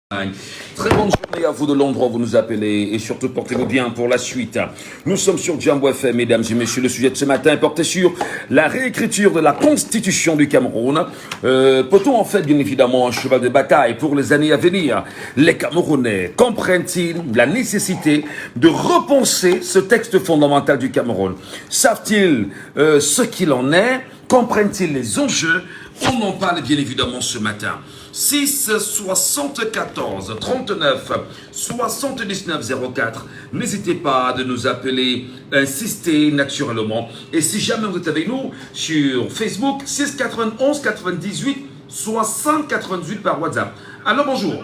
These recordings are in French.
Très bonne journée à vous de l'endroit où vous nous appelez et surtout portez-vous bien pour la suite. Nous sommes sur Jambo FM, mesdames et messieurs. Le sujet de ce matin portait sur la réécriture de la constitution du Cameroun. Peut-on en fait bien évidemment un cheval de bataille pour les années à venir? Les Camerounais comprennent-ils la nécessité de repenser ce texte fondamental du Cameroun? Savent-ils ce qu'il en est? Comprennent-ils les enjeux? On en parle bien évidemment ce matin. 6 74 39 79 04. N'hésitez pas de nous appeler, insister naturellement. Et si jamais vous êtes avec nous sur Facebook, 6 91 98 60 98 par WhatsApp. Alors bonjour.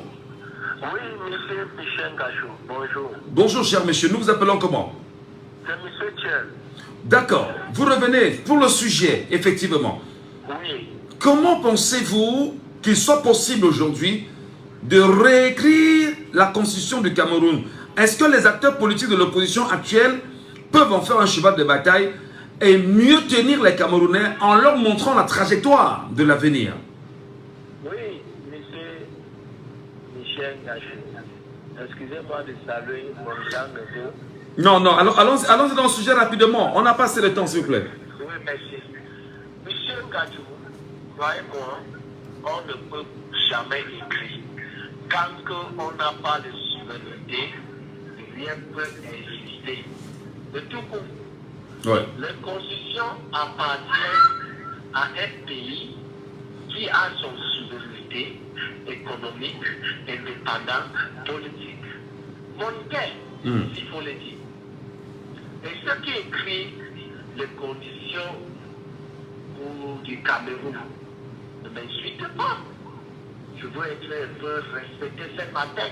Oui, monsieur Michel Gachou, bonjour. Bonjour cher monsieur, nous vous appelons comment? C'est monsieur Thiel. D'accord, vous revenez pour le sujet, effectivement. Oui. Comment pensez-vous qu'il soit possible aujourd'hui de réécrire la constitution du Cameroun? Est-ce que les acteurs politiques de l'opposition actuelle peuvent en faire un cheval de bataille et mieux tenir les Camerounais en leur montrant la trajectoire de l'avenir? Oui, monsieur Michel Gachou. Excusez-moi de saluer mon Jean Neveu. Non, allons-y dans le sujet rapidement. On n'a pas assez de temps, s'il vous plaît. Oui, merci. Monsieur Gachou, croyez-moi, on ne peut jamais écrire. Quand on n'a pas de souveraineté, rien ne peut exister. De tout coup, Ouais. la constitution appartient à un pays qui a son souveraineté économique, indépendante, politique, monétaire, il faut le dire. Et ce qui écrit les conditions du Cameroun ne m'insulte pas. Je veux être un peu respecté ce matin.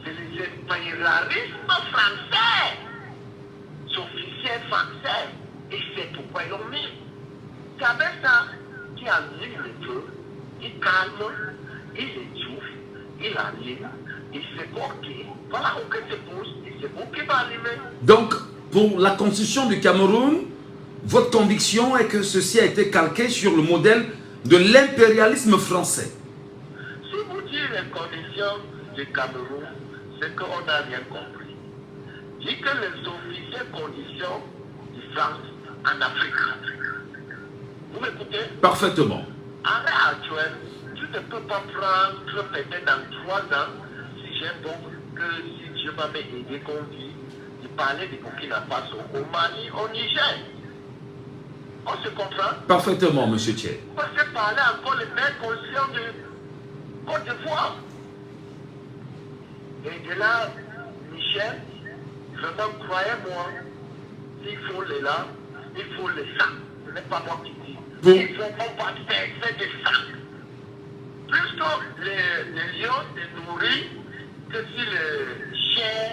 C'est l'impérialisme français, officiel français, et c'est pourquoi ils l'ont mis. C'est avec ça qui allume le feu, il calme, il étouffe, il allume, il fait porter. Voilà où que se pose, et c'est vous qui va allumer. Donc, pour la constitution du Cameroun, votre conviction est que ceci a été calqué sur le modèle de l'impérialisme français. Si vous dites les conditions du Cameroun, c'est qu'on n'a rien compris. Dit que les officiers conditions de France en Afrique. Vous m'écoutez? Parfaitement. À l'heure actuelle, tu ne peux pas prendre peut-être dans 3 ans, si j'ai bon, que si Dieu m'avait aidé qu'on dit, de parler de Burkina Faso au Mali, au Niger. On se comprend? Parfaitement, monsieur Thiel. On peut parler encore les mêmes conscients de Côte d'Ivoire. Et de là, Michel, vraiment, croyez-moi, il faut les là, il faut les sang. Ce n'est pas moi qui dis. Bon. Il faut qu'on va faire des sang. Plus que les lions ne nourrissent que si les chiens,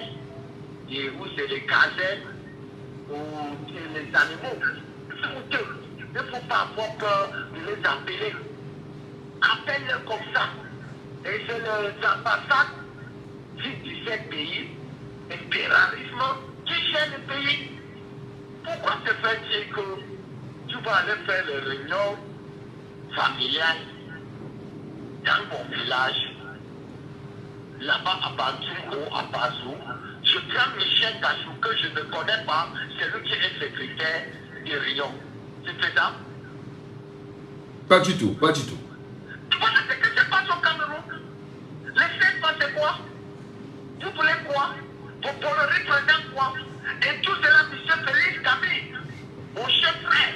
ou c'est les gazelles, ou les animaux. Il ne faut pas avoir peur de les appeler. Appelle-les comme ça. Et c'est les ambassades du ces pays, impérialisme, qui gèrent le pays. Pourquoi se fait-il que tu vas aller faire les réunions familiales dans mon village, là-bas à Bantou ou à Bazou? Je prends Michel Gachou que je ne connais pas, c'est lui qui est secrétaire des réunions. C'est faisable? Pas du tout, pas du tout. Tu vois ce que se passe au Cameroun? Les faits, c'est quoi? Vous voulez quoi? Vous polariser présent quoi? Et tout cela, monsieur Félix Gabi, mon cher frère,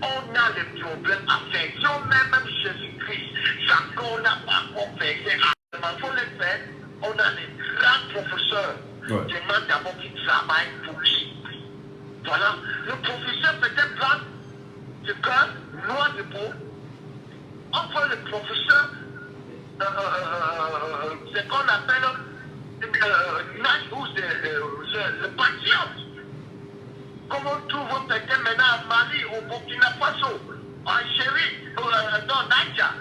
on a des problèmes à faire. Si on met même Jésus-Christ, ça qu'on n'a pas encore fait, il faut le faire. On a des grands professeurs. Ouais. Demande d'abord qui travaillent pour qui? Voilà. Le professeur peut-être blanc de cœur, noir de peau. Enfin, le professeur, c'est qu'on appelle le patriote. Comme on trouve peut-être maintenant à Mali, au Burkina Faso, en Algérie, dans Niger.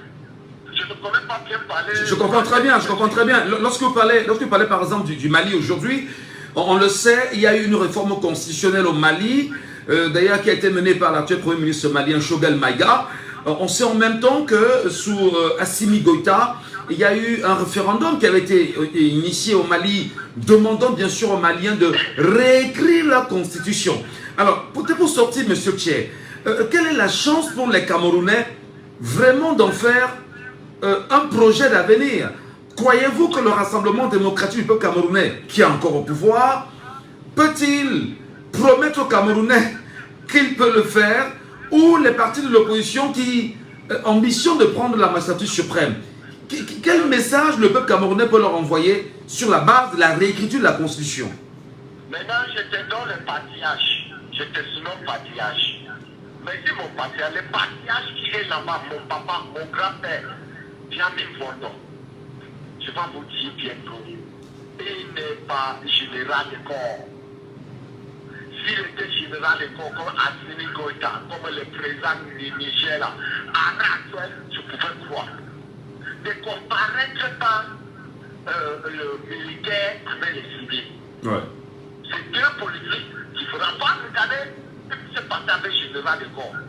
Je ne connais pas bien parler. Je comprends très bien, je comprends très bien. Lorsque vous parlez par exemple du Mali aujourd'hui, on le sait, il y a eu une réforme constitutionnelle au Mali, d'ailleurs qui a été menée par l'actuel Premier ministre malien Choguel Maïga. On sait en même temps que sous Assimi Goïta, il y a eu un référendum qui avait été initié au Mali, demandant bien sûr aux Maliens de réécrire la constitution. Alors, peut-être pour sortir, M. Tché, quelle est la chance pour les Camerounais vraiment d'en faire un projet d'avenir? Croyez-vous que le Rassemblement démocratique du peuple camerounais, qui est encore au pouvoir, peut-il promettre aux Camerounais qu'il peut le faire, ou les partis de l'opposition qui ambitionnent de prendre la magistrature suprême? Quel message le peuple camerounais peut leur envoyer sur la base de la réécriture de la Constitution? Maintenant, j'étais dans le patriarche. J'étais sur le patriarche. Mais c'est mon patriarche. Le patriarche qui est là-bas, mon papa, mon grand-père, Jamil Fondon. Je vais vous dire bientôt. Il n'est pas général de corps. S'il était général de corps comme Assimi Goïta, comme le président du Niger, à Ratouel, je pouvais croire. Ne comparaître pas le militaire avec les civils. Ouais. C'est deux politiques qu'il ne faudra pas regarder ce qui se passe avec le général de corps.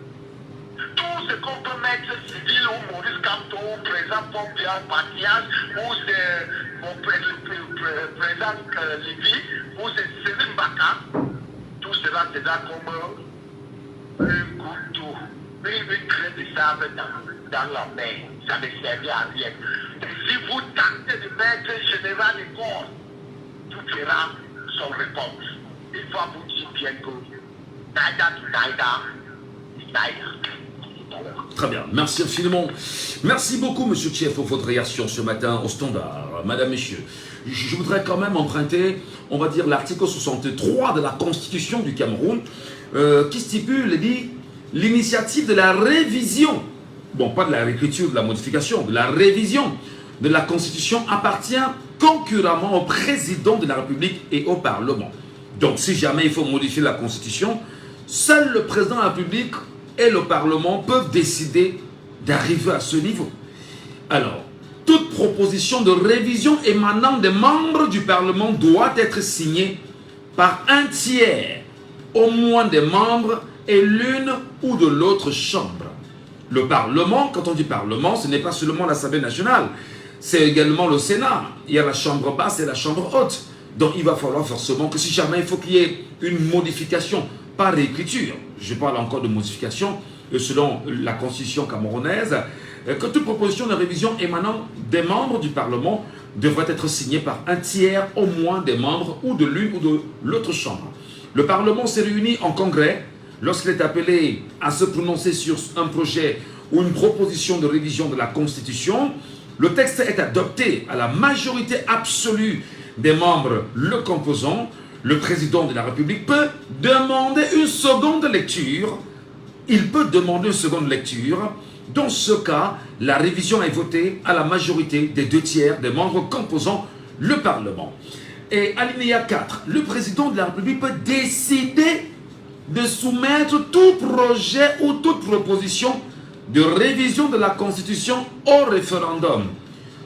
Tout ce qu'on peut mettre civil ou Maurice Kamto, président Pompia, Patias, ou c'est mon président Libye, ou c'est Selim Baka, tout cela c'est là comme un couteau, une crête de sable dans la mer. Ça ne servait à rien. Et si vous tentez de mettre général de corps, tout verra son réponse. Il va vous dire bientôt, Naïda to Naïda, Naïda. Très bien, merci infiniment. Merci beaucoup, M. Tchef, pour votre réaction ce matin au standard. Madame, Messieurs, je voudrais quand même emprunter, on va dire, l'article 63 de la Constitution du Cameroun, qui stipule, dit, l'initiative de la révision, bon, pas de la réécriture, de la modification, de la révision de la Constitution appartient concurremment au président de la République et au Parlement. Donc, si jamais il faut modifier la Constitution, seul le président de la République et le Parlement peuvent décider d'arriver à ce niveau. Alors, toute proposition de révision émanant des membres du Parlement doit être signée par un tiers, au moins des membres et l'une ou de l'autre chambre. Le Parlement, quand on dit Parlement, ce n'est pas seulement l'Assemblée nationale, c'est également le Sénat. Il y a la chambre basse et la chambre haute. Donc il va falloir forcément que si jamais il faut qu'il y ait une modification par réécriture, je parle encore de modification selon la constitution camerounaise, que toute proposition de révision émanant des membres du Parlement devrait être signée par un tiers au moins des membres ou de l'une ou de l'autre chambre. Le Parlement s'est réuni en congrès lorsqu'il est appelé à se prononcer sur un projet ou une proposition de révision de la Constitution. Le texte est adopté à la majorité absolue des membres le composant. Le président de la République peut demander une seconde lecture. Il peut demander une seconde lecture. Dans ce cas, la révision est votée à la majorité des 2/3 des membres composant le Parlement. Et alinéa 4, le président de la République peut décider de soumettre tout projet ou toute proposition de révision de la Constitution au référendum.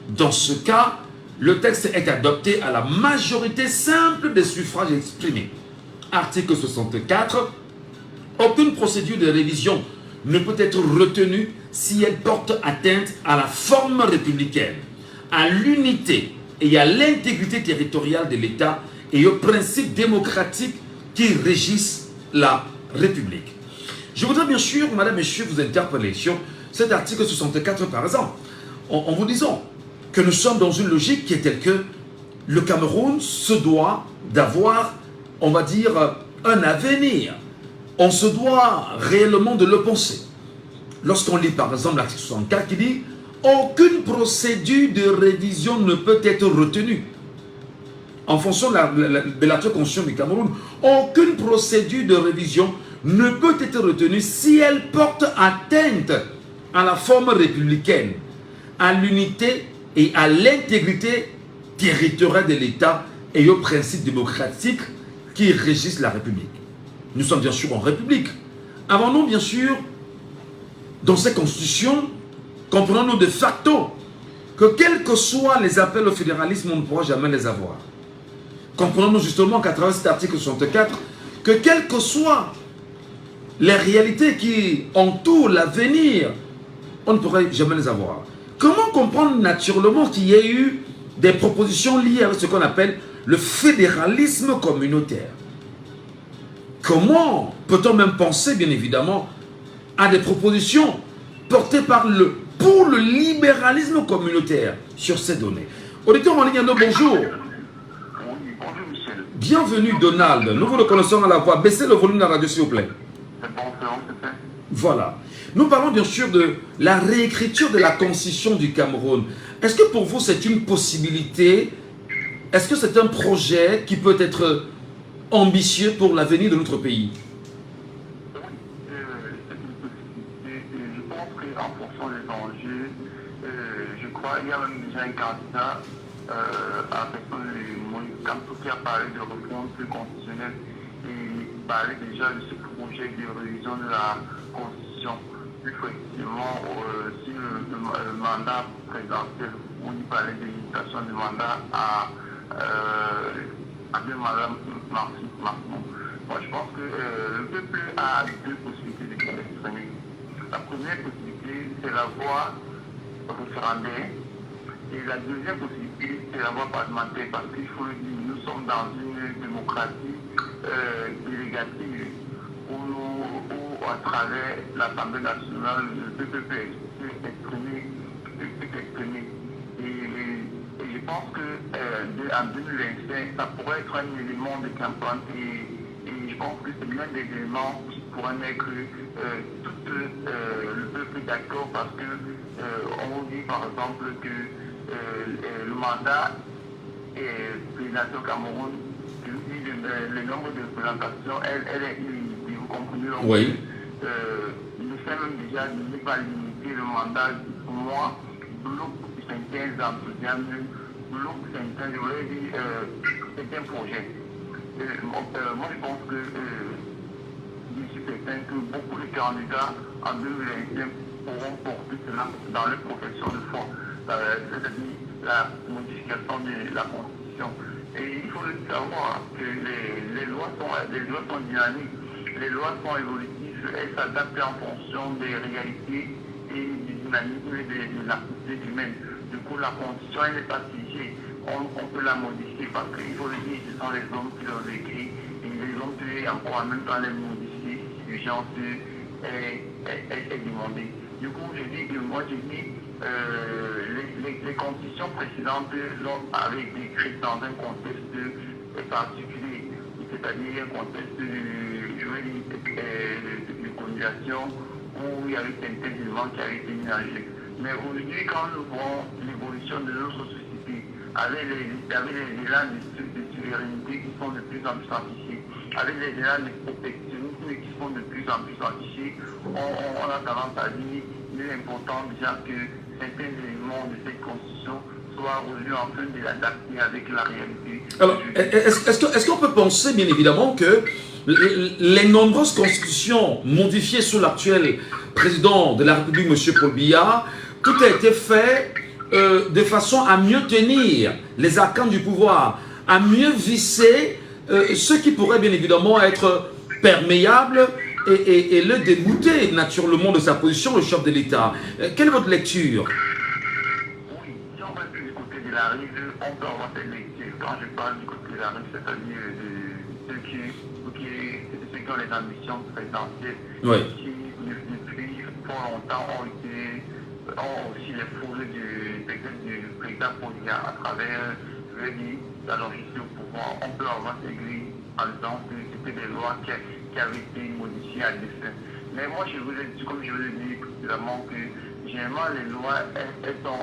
Dans ce cas, le texte est adopté à la majorité simple des suffrages exprimés. Article 64. Aucune procédure de révision ne peut être retenue si elle porte atteinte à la forme républicaine, à l'unité et à l'intégrité territoriale de l'État et aux principes démocratiques qui régissent la République. Je voudrais bien sûr, Madame, Messieurs, vous interpeller sur cet article 64 par exemple, en vous disant que nous sommes dans une logique qui est telle que le Cameroun se doit d'avoir, on va dire, un avenir. On se doit réellement de le penser. Lorsqu'on lit par exemple l'article 64 qui dit « Aucune procédure de révision ne peut être retenue » en fonction de la Constitution du Cameroun, aucune procédure de révision ne peut être retenue si elle porte atteinte à la forme républicaine, à l'unité et à l'intégrité territoriale de l'État et aux principes démocratiques qui régissent la République. Nous sommes bien sûr en République. Avons-nous bien sûr, dans ces constitutions, comprenons-nous de facto que quels que soient les appels au fédéralisme, on ne pourra jamais les avoir. Comprenons-nous justement qu'à travers cet article 64, que quelles que soient les réalités qui entourent l'avenir, on ne pourrait jamais les avoir. Comment comprendre naturellement qu'il y ait eu des propositions liées avec ce qu'on appelle le fédéralisme communautaire? Comment peut-on même penser, bien évidemment, à des propositions portées pour le libéralisme communautaire sur ces données? Auditeur en ligne, bonjour. Oui, bonjour Michel. Bienvenue Donald, nous vous le connaissons à la voix. Baissez le volume de la radio s'il vous plaît. C'est bon, c'est fait. Voilà. Nous parlons bien sûr de la réécriture de la constitution du Cameroun. Est-ce que pour vous c'est une possibilité? Est-ce que c'est un projet qui peut être ambitieux pour l'avenir de notre pays? Oui, c'est une possibilité. Je pense qu'en fonction des enjeux, je crois qu'il y a même déjà un candidat à la personne de Moïse Kamto qui a parlé de réforme constitutionnelle et parlait déjà de ce projet de révision de la constitution. Effectivement, si le mandat présidentiel, où il parlait de limitation du mandat à deux mandats maximum. Moi, je pense que le peuple a deux possibilités de s'exprimer. La première possibilité, c'est la voie référendaire. Et la deuxième possibilité, c'est la voie parlementaire. Parce qu'il faut le dire, nous sommes dans une démocratie délégative où à travers l'Assemblée nationale, le peuple peut s'exprimer. Et je pense qu'en 2025, ça pourrait être un élément de campagne et je pense que c'est l'un des éléments qui pourrait mettre tout le peuple d'accord parce que on dit par exemple que le mandat présidentiel au Cameroun, le nombre de présentations, elle est illimitée, vous comprenez donc, oui. le fait même déjà de ne pas limiter le mandat, pour moi, bloc 15 ans, bloc 5 ans, je voulais dire, c'est un projet. Moi, je pense que je suis certain que beaucoup de candidats en 2025 pourront porter cela dans leur profession de foi, c'est-à-dire la modification de la Constitution. Et il faut le savoir que les lois sont dynamiques, les lois sont évolutives, elles s'adaptent en fonction des réalités et du dynamisme de l'activité humaine. Du coup, la Constitution, elle n'est pas figée. On peut la modifier parce qu'il faut le dire, ce sont les hommes qui l'ont écrit et les hommes peuvent encore en même temps les modifier si l'urgence est demandée. Du coup, je dis que moi, je dis les constitutions précédentes avaient été écrites dans un contexte particulier, c'est-à-dire un contexte de colonisation où il y avait certains éléments qui avaient été mis en jeu. Mais aujourd'hui, quand nous voyons l'évolution de notre société, avec les élans de souveraineté qui sont de plus en plus amplifiés, avec les élans de protectionnisme qui sont de plus en plus amplifiés, on a tendance à dire qu'il est important déjà que certains éléments de cette constitution soient revus afin de l'adapter avec la réalité. Alors, est-ce qu'on peut penser, bien évidemment, que les nombreuses constitutions modifiées sous l'actuel président de la République, M. Paul Biya, tout a été fait de façon à mieux tenir les arcanes du pouvoir, à mieux visser ce qui pourrait bien évidemment être perméable et le dégoûter naturellement de sa position, le chef de l'État. Quelle est votre lecture? Oui, si on va du côté de la rive, on peut avoir cette lecture. Quand je parle du côté de la rive, c'est-à-dire de ceux qui ont les ambitions présidentielles, Oui. qui depuis fort longtemps ont aussi les fourrures du président Polia à travers, je veux dire, la longévité au pouvoir. On peut avoir ces grilles en disant que c'était des lois qui avaient été modifiées à dessein. Mais moi, je vous ai dit, comme je vous ai dit précédemment, que généralement les lois, elles sont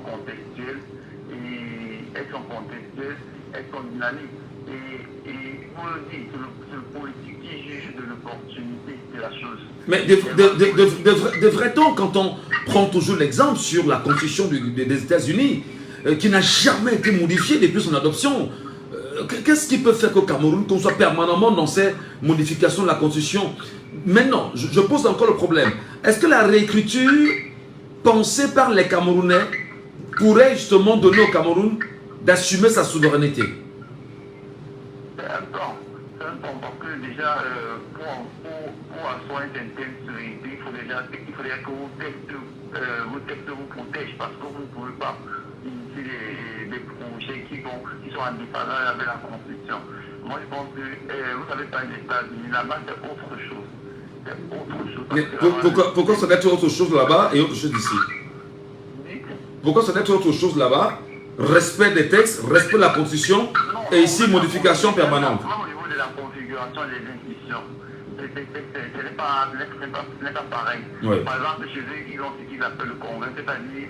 contextuelles et elles sont dynamiques. Et pour le dire, c'est le politique qui juge de l'opportunité de la chose. Mais devrait-on, quand on prend toujours l'exemple sur la Constitution des États-Unis, qui n'a jamais été modifiée depuis son adoption, qu'est-ce qui peut faire qu'au Cameroun, qu'on soit permanemment dans ces modifications de la Constitution? Maintenant, je pose encore le problème. Est-ce que la réécriture pensée par les Camerounais pourrait justement donner au Cameroun d'assumer sa souveraineté? C'est un temps parce que déjà, pour asseoir une certaine sérénité, il faut déjà que vous vos textes vous protègent parce que vous ne pouvez pas initier des projets qui sont en déphasage avec la Constitution. Moi, je pense que vous savez pas les États-Unis, là-bas, c'est autre chose. C'est autre chose. Mais pourquoi ça doit être autre chose là-bas et autre chose ici? Pourquoi ça doit être autre chose là-bas? Respect des textes, respect de la Constitution, et ici, modification permanente. Au niveau de la configuration des institutions, ce n'est pas pareil. Oui. Par exemple, chez eux, ils ont ce qu'ils appellent le Congrès, c'est-à-dire,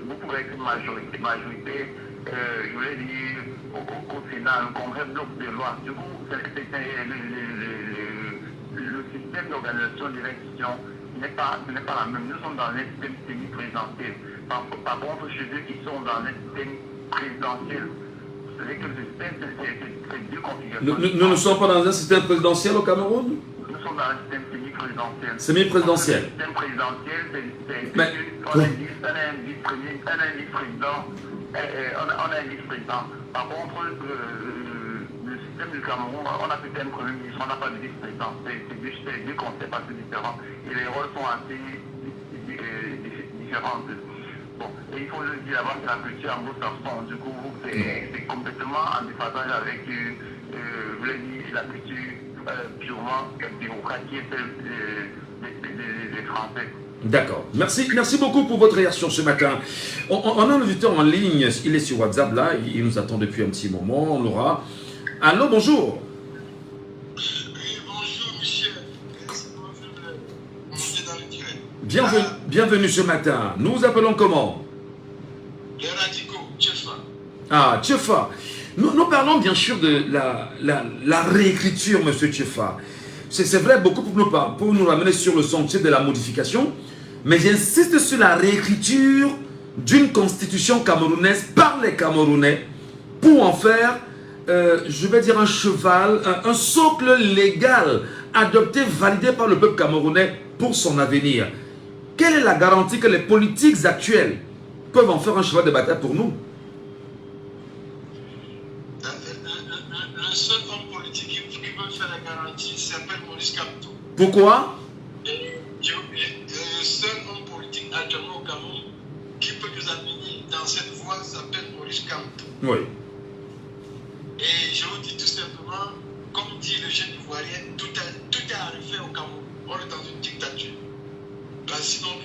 vous pouvez être majorité, je voulais dire, au Sénat, le Congrès bloque des lois. Du coup, le système d'organisation des institutions n'est pas la même. Nous sommes dans un système semi-présidentiel. Par contre, chez eux, ils sont dans un système présidentiel. C'est-à-dire que le système, c'est deux configurations. Nous ne sommes pas dans un système présidentiel au Cameroun? Nous sommes dans un système semi-présidentiel. Semi-présidentiel. Le système présidentiel, Mais, on a un vice-président, on a un vice-président. Par contre, le système du Cameroun, on a peut-être un premier ministre, on n'a pas de vice-président. C'est deux concepts assez différents. Et les rôles sont assez différents. Bon, et il faut le dire avant que la culture anglo-saxonne, du coup, c'est complètement en déphasage avec je voulais dire, la culture purement démocratique des Français. D'accord. Merci beaucoup pour votre réaction ce matin. On a un auditeur en ligne, il est sur WhatsApp là, il nous attend depuis un petit moment, on l'aura. Allô, bonjour. Oui, bonjour Michel. Merci pour monter dans le direct. Bienvenue ce matin. Nous vous appelons comment? Les radicaux, Tchefa. Ah, Tchefa. Nous parlons bien sûr de la réécriture, monsieur Tchefa. C'est vrai, beaucoup pour nous ramener sur le sentier de la modification, mais j'insiste sur la réécriture d'une constitution camerounaise par les Camerounais pour en faire, je vais dire, un cheval, un socle légal adopté, validé par le peuple camerounais pour son avenir. Quelle est la garantie que les politiques actuelles peuvent en faire un cheval de bataille pour nous? Le seul homme politique qui peut faire la garantie s'appelle Maurice Kamto. Pourquoi? Le seul homme politique actuellement au Cameroun qui peut nous amener dans cette voie s'appelle Maurice Kamto. Oui. Et je vous dis tout simplement, comme dit le jeune Ivoirien, tout est à refaire au Cameroun. On est dans une dictature. Sinon,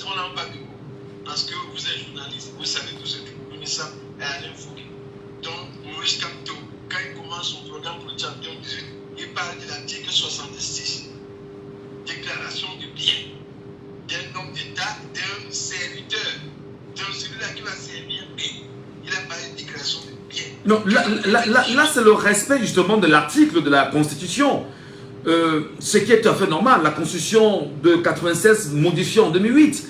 on n'a pas de goût. Parce que vous êtes journaliste, vous savez tout ce que vous connaissez et Alain Fouquet. Donc, Maurice Kamto, quand il commence son programme politique en 2018, il parle de l'article 66, déclaration de biens, d'un homme d'État, d'un serviteur, d'un celui-là qui va servir un pays. Il a parlé de déclaration de biens. Non, là c'est le respect justement de l'article de la Constitution. Ce qui est tout à fait normal. La Constitution de 96 modifiée en 2008.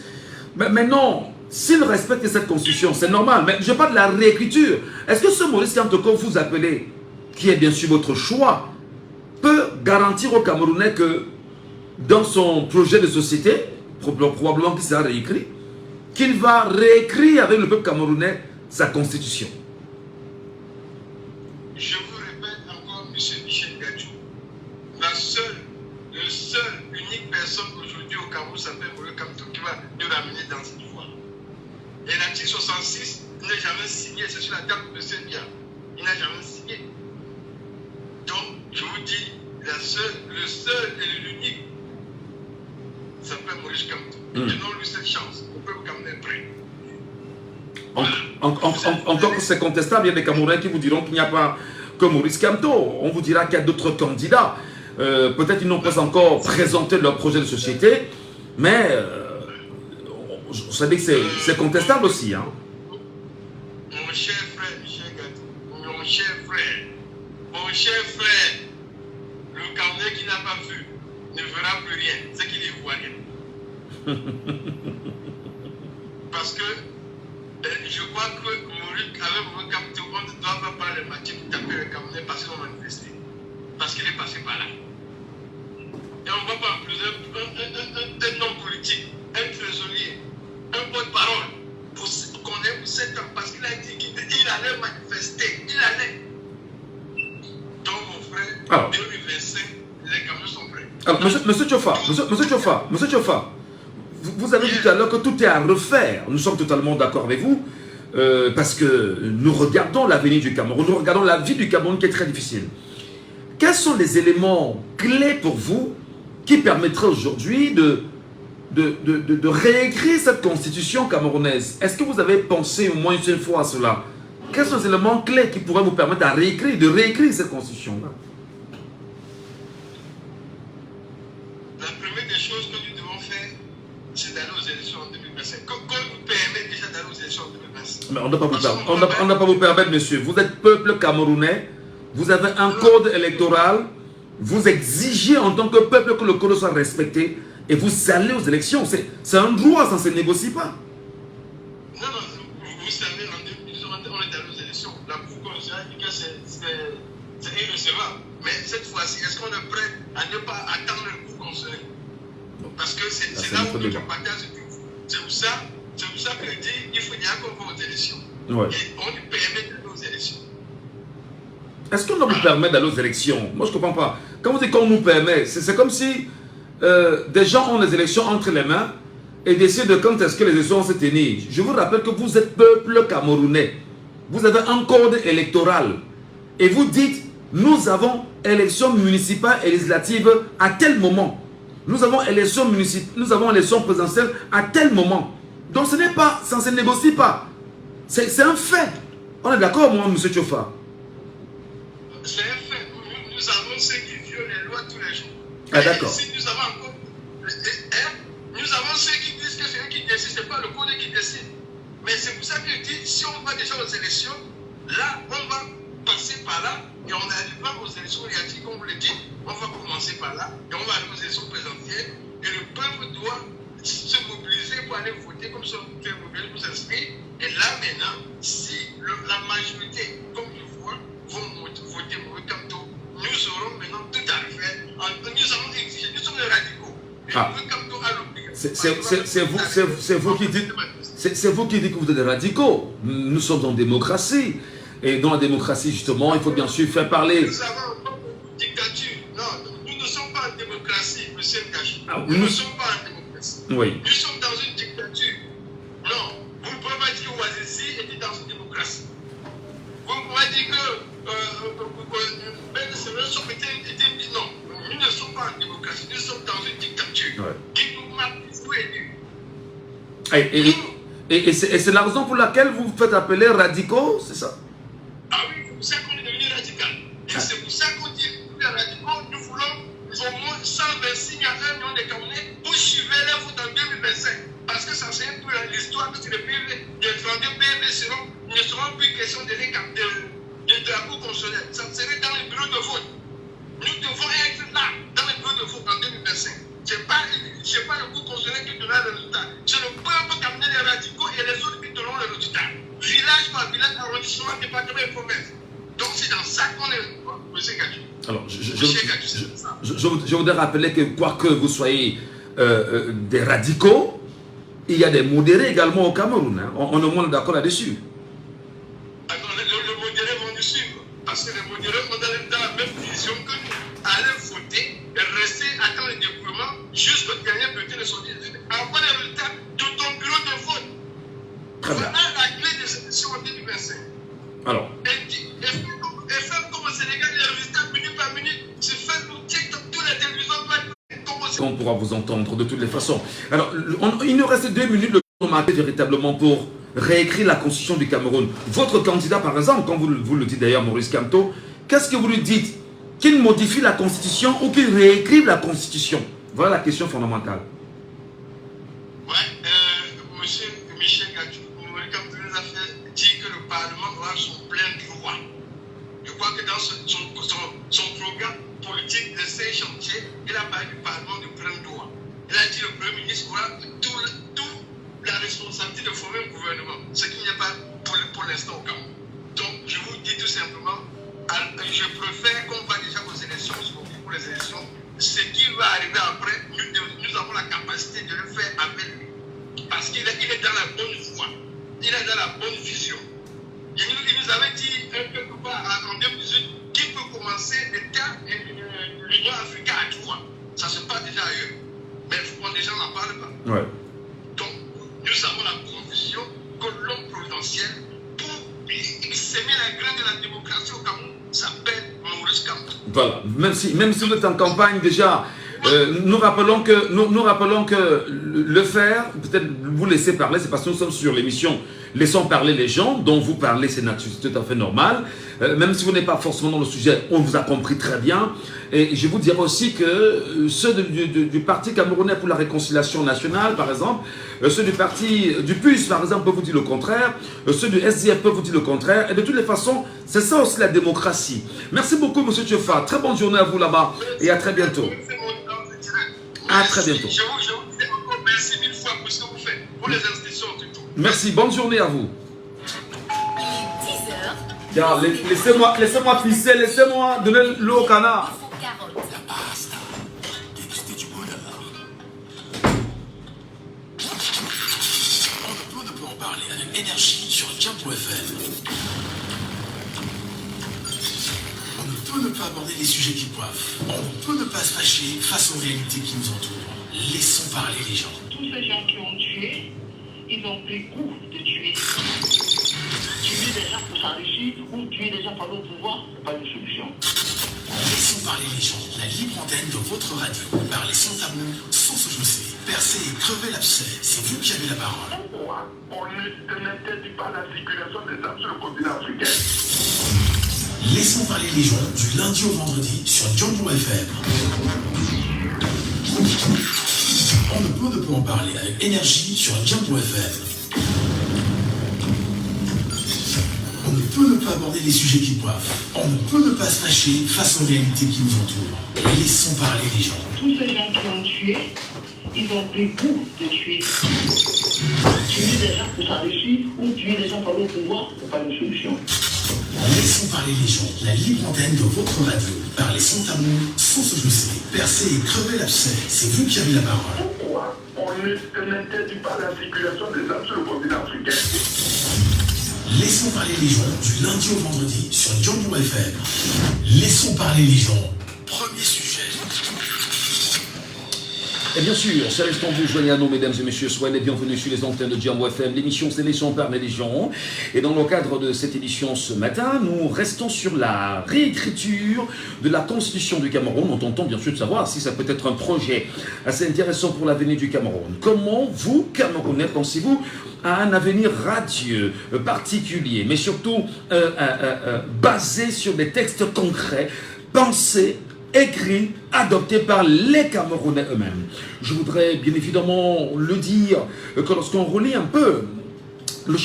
Mais maintenant, s'il respecte cette Constitution, c'est normal. Mais je parle de la réécriture. Est-ce que ce Maurice Kamto que vous appelez, qui est bien sûr votre choix, peut garantir aux Camerounais que dans son projet de société, probablement qu'il sera réécrit, qu'il va réécrire avec le peuple camerounais sa Constitution? Je vous répète encore, M. Michel Gadjou, le seul, unique personne aujourd'hui au Cameroun s'appelle Maurice Kamto qui va nous ramener dans cette voie. Et l'article 66, il n'a jamais signé, c'est sur la table de ses biens. Il n'a jamais signé. Donc, je vous dis, le seul et l'unique s'appelle Maurice Kamto. Donnons-lui cette chance. On peut quand même prêt. Encore que c'est contestable, il y a des Camerounais qui vous diront qu'il n'y a pas que Maurice Kamto. On vous dira qu'il y a d'autres candidats. Peut-être qu'ils n'ont pas encore présenté leur projet de société, mais vous savez que c'est contestable aussi. Hein. Mon cher frère Michel Gadjou, mon cher frère, le Camerounais qui n'a pas vu ne verra plus rien, c'est qu'il est ivoirien. Parce que je crois que avec Kamto, on ne doit pas parler matière pour taper le Camerounais parce qu'ils ont manifesté. Parce qu'il est passé par là. Et on ne va pas en plus un homme politique, un trésorier, un porte-parole pour qu'on ait 7 ans. Parce qu'il a dit qu'il allait manifester. Il allait. Donc mon frère, en 2025, les Camerounais sont prêts. Alors, monsieur Tchefa, vous avez dit tout à l'heure que tout est à refaire. Nous sommes totalement d'accord avec vous. Parce que nous regardons l'avenir du Cameroun, nous regardons la vie du Cameroun qui est très difficile. Quels sont les éléments clés pour vous qui permettraient aujourd'hui de réécrire cette constitution camerounaise? Est-ce que vous avez pensé au moins une fois à cela? Quels sont les éléments clés qui pourraient vous permettre de réécrire cette constitution-là? La première des choses que nous devons faire, c'est d'aller aux élections en 2025. Qu'on nous permet déjà d'aller aux élections en 2025. Mais on ne peut pas vous permettre, monsieur. Vous êtes peuple camerounais, vous avez un code électoral, vous exigez en tant que peuple que le code soit respecté et vous allez aux élections. C'est un droit, ça ne se négocie pas. Non, vous savez, en 2012, on est allé aux élections. La Cour constitutionnelle dit que c'est irrecevable. Mais cette fois-ci, est-ce qu'on est prêt à ne pas attendre le Cour constitutionnelle? Parce que c'est là où notre partage se trouve. C'est pour ça que je dis qu'il faut dire qu'on va aux élections. Ouais. Et on nous permet d'aller aux élections. Est-ce qu'on nous permet d'aller aux élections? Moi, je ne comprends pas. Quand vous dites qu'on nous permet, c'est comme si des gens ont les élections entre les mains et décident de quand est-ce que les élections vont se tenir. Je vous rappelle que vous êtes peuple camerounais. Vous avez un code électoral. Et vous dites, nous avons élections municipales et législatives à tel moment. Nous avons élections présidentielles à tel moment. Donc ce n'est pas, ça ne se négocie pas. C'est un fait. On est d'accord, moi, M. Tchofa? C'est un fait. Nous avons ceux qui violent les lois tous les jours. Ah, d'accord. Si nous avons encore. Nous avons ceux qui disent que c'est eux qui décident, ce n'est pas le code qui décide. Mais c'est pour ça que je dis, si on va déjà aux élections, là, on va passer par là et on arrivera aux élections législatives, comme vous le dites, on va commencer par là et on va aller aux élections présidentielles et le peuple doit se mobiliser pour aller voter comme ça, faire mobiliser pour s'inscrire. Et là maintenant, si la majorité, comme je vois, vont voter Maurice Kamto, nous aurons maintenant tout à refaire. Nous allons exiger, nous sommes les radicaux. Et Maurice Kamto a l'obligation. C'est vous qui dites que vous êtes des radicaux. Nous sommes en démocratie. Et dans la démocratie, justement, il faut bien sûr faire parler. Nous avons une dictature. Non, nous ne sommes pas en démocratie, M. Ngachi. Nous nous ne sommes pas en démocratie. Oui. Nous sommes dans une dictature. Non, vous ne pouvez pas dire que Ouazizi était dans une démocratie. Vous ne pouvez pas dire que Ben Semedo était non. Nous ne sommes pas en démocratie. Nous sommes dans une dictature. Ouais. Qui nous marque vous élus. Et c'est la raison pour laquelle vous vous faites appeler radicaux, c'est ça? Ah oui, c'est pour ça qu'on est devenu radical. Et c'est pour ça qu'on dit que les radicaux, nous voulons au moins 126 à 1 million de Camerounais pour suivre les votes en 2025. Parce que ça c'est un peu l'histoire que les PV, les 32 PV ne seront plus question de la Cour constitutionnelle. Ça serait dans les bureaux de vote. Nous devons être là, dans les bureaux de vote en 2025. Ce n'est pas le Cour constitutionnel qui donnera le résultat. C'est le peuple qui amène les radicaux et les autres qui donneront le résultat. Village par village, arrondissement, département et province. Donc c'est dans ça qu'on est, M. Gadjou. Alors, je voudrais rappeler que quoi que vous soyez des radicaux, il y a des modérés également au Cameroun. Hein. On est moins d'accord là-dessus. Alors, les modérés vont nous suivre. Parce que les modérés sont dans la même vision que nous. Aller voter et rester à temps de déploiement jusqu'au dernier bulletin de sortie. Avoir les résultats de ton bureau de vote. Voilà la clé des élections en 2025. Alors. Et faire comme au Sénégal, les résultats minute par minute, c'est Facebook, TikTok, tous les télévisions doivent. On pourra vous entendre de toutes les façons. Alors, il nous reste 2 minutes le matin véritablement pour réécrire la constitution du Cameroun. Votre candidat, par exemple, comme vous le dites d'ailleurs, Maurice Kamto, qu'est-ce que vous lui dites? Qu'il modifie la constitution ou qu'il réécrive la constitution? Voilà la question fondamentale. Ouais, monsieur Michel Gadjou, Maurice Kamto nous a fait dire que le Parlement aura son plein droit. Je crois que dans son programme politique de 5 chantiers, il a parlé du Parlement de plein droit. Il a dit que le Premier ministre aura toute la responsabilité de former un gouvernement, ce qui n'est pas pour l'instant au Cameroun. Donc, je vous dis tout simplement, je préfère qu'on va déjà aux élections, pour les élections. Ce qui va arriver après, nous avons la capacité de le faire avec lui. Parce qu'il est dans la bonne voie. Il est dans la bonne vision. Il nous avait dit quelque part en 2018 qu'il peut commencer l'Union africaine à 3. Ça se passe déjà ailleurs. Mais il faut que les gens n'en parlent pas. Ouais. graine de la démocratie au Cameroun s'appelle Maurice Kamto. Voilà, même si vous êtes en campagne déjà, nous rappelons que le faire, peut-être vous laisser parler, c'est parce que nous sommes sur l'émission Laissons parler les gens, dont vous parlez, c'est tout à fait normal. Même si vous n'êtes pas forcément dans le sujet, on vous a compris très bien. Et je vous dirais aussi que ceux du Parti camerounais pour la réconciliation nationale, par exemple, ceux du parti du PUS, par exemple, peuvent vous dire le contraire, ceux du SDF peuvent vous dire le contraire. Et de toutes les façons, c'est ça aussi la démocratie. Merci beaucoup, M. Tchefa. Très bonne journée à vous là-bas et à très bientôt. À très bientôt. Je vous dis encore merci mille fois pour ce que vous faites, pour les institutions du tout. Merci, bonne journée à vous. 10 heures. Laissez-moi pisser, laissez-moi donner l'eau au canard. On ne peut en parler avec énergie sur Jambo FM. On ne peut ne pas aborder les sujets qui coiffent. On ne peut ne pas se fâcher face aux réalités qui nous entourent. Laissons parler les gens. Tous ces gens qui ont tué, ils ont pris goût de tuer. Tuer des gens pour s'enrichir ou tuer des gens par le pouvoir, ce n'est pas une solution. Laissons parler les gens. La libre antenne de votre radio. Parlez sans tabou, sans se jousser. Percez et crevez l'abcès. C'est vous qui avez la parole. Pourquoi on n'interdit pas la circulation des armes sur le continent africain? Laissons parler les gens du lundi au vendredi sur Jambo FM. On ne peut en parler avec énergie sur Jambo FM. On ne peut ne pas aborder les sujets qui coiffent. On ne peut ne pas se fâcher face aux réalités qui nous entourent. Laissons parler les gens. Tous ces gens qui ont tué, ils ont pris goût de tuer. Tuer des gens pour s'enrichir ou tuer des gens par le pouvoir, ce n'est pas une solution. Laissons parler les gens. La libre antenne de votre radio. Parlez sans tabou, sans se jousser. Percez et crevez l'abcès. C'est vous qui avez la parole. Pourquoi on n'interdit pas la circulation des armes sur le continent africain? Laissons parler les gens du lundi au vendredi sur Jambo FM. Laissons parler les gens. Premier sujet. Et bien sûr, c'est l'instant vous joignez à nous, mesdames et messieurs, soyez les bienvenus sur les antennes de Jambo FM. L'émission, c'est Laissons parler les gens. Et dans le cadre de cette édition ce matin, nous restons sur la réécriture de la Constitution du Cameroun. On tente bien sûr de savoir si ça peut être un projet assez intéressant pour l'avenir du Cameroun. Comment vous, Camerounais, pensez-vous à un avenir radieux, particulier, mais surtout basé sur des textes concrets, pensés, écrits, adoptés par les Camerounais eux-mêmes. Je voudrais bien évidemment le dire que lorsqu'on relit un peu le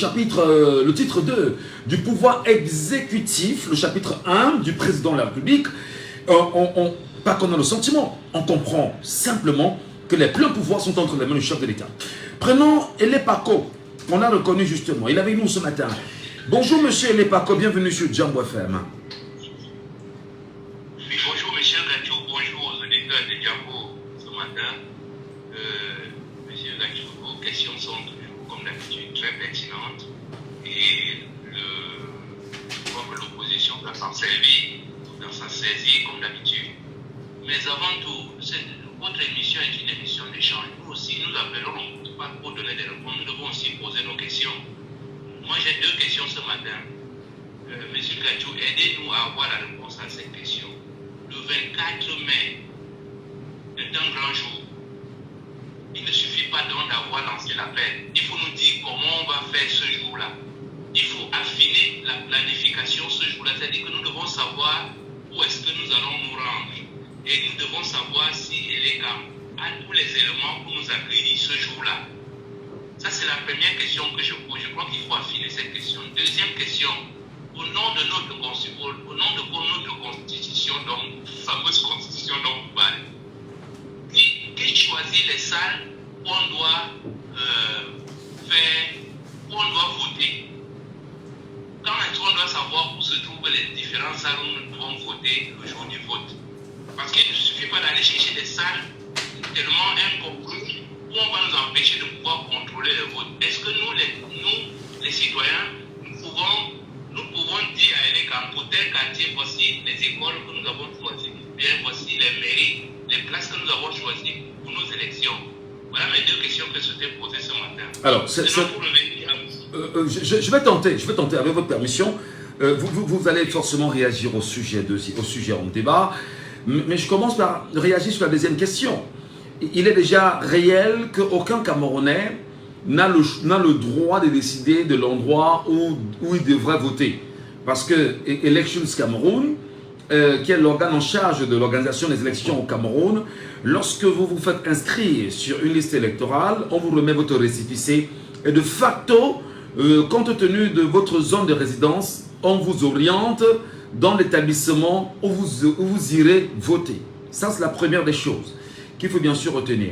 titre 2 du pouvoir exécutif, le chapitre 1 du président de la République, pas qu'on a le sentiment, on comprend simplement que les pleins pouvoirs sont entre les mains du chef de l'État. Prenons Elepako, qu'on a reconnu justement, il est avec nous ce matin. Bonjour monsieur Elepako, bienvenue sur Jambo FM. Bonjour monsieur Gacho, bonjour aux auditeurs de Jambo ce matin. Monsieur Gacho, vos questions sont toujours comme d'habitude très pertinentes et je crois que l'opposition doit s'en servir, doit s'en saisir comme d'habitude. Mais avant tout, votre émission est une émission d'échange. Nous aussi, nous appelons pas pour donner des réponses, nous devons aussi poser nos questions. Moi j'ai deux questions ce matin. Monsieur Gacho, aidez-nous à avoir la réponse à cette question. Le 24 mai est un grand jour. Il ne suffit pas donc d'avoir lancé l'appel. Il faut nous dire comment on va faire ce jour-là. Il faut affiner la planification ce jour-là. C'est-à-dire que nous devons savoir où est-ce que nous allons nous rendre. Et nous devons savoir si Elekam a tous les éléments pour nous accueillir ce jour-là. Ça, c'est la première question que je pose. Je crois qu'il faut affiner cette question. Deuxième question. Au nom de notre constitution, donc, fameuse constitution dont vous parlez, qui choisit les salles où on doit voter? Quand est-ce qu'on doit savoir où se trouvent les différentes salles où nous devons voter le jour du vote? Parce qu'il ne suffit pas d'aller chercher des salles tellement incongrues où on va nous empêcher de pouvoir contrôler le vote. Est-ce que nous, les citoyens, nous pouvons dire à Elekam, pour tel quartier, voici les écoles que nous avons choisies, bien voici les mairies, les places que nous avons choisies pour nos élections. Voilà mes deux questions que je souhaitais poser ce matin. Alors, je vais tenter, avec votre permission, vous allez forcément réagir au sujet en débat, mais je commence par réagir sur la deuxième question. Il est déjà réel qu'aucun Camerounais n'a le droit de décider de l'endroit où il devrait voter. Parce que Elections Cameroun, qui est l'organe en charge de l'organisation des élections au Cameroun, lorsque vous vous faites inscrire sur une liste électorale, on vous remet votre récépissé et de facto, compte tenu de votre zone de résidence, on vous oriente dans l'établissement où vous irez voter. Ça, c'est la première des choses qu'il faut bien sûr retenir.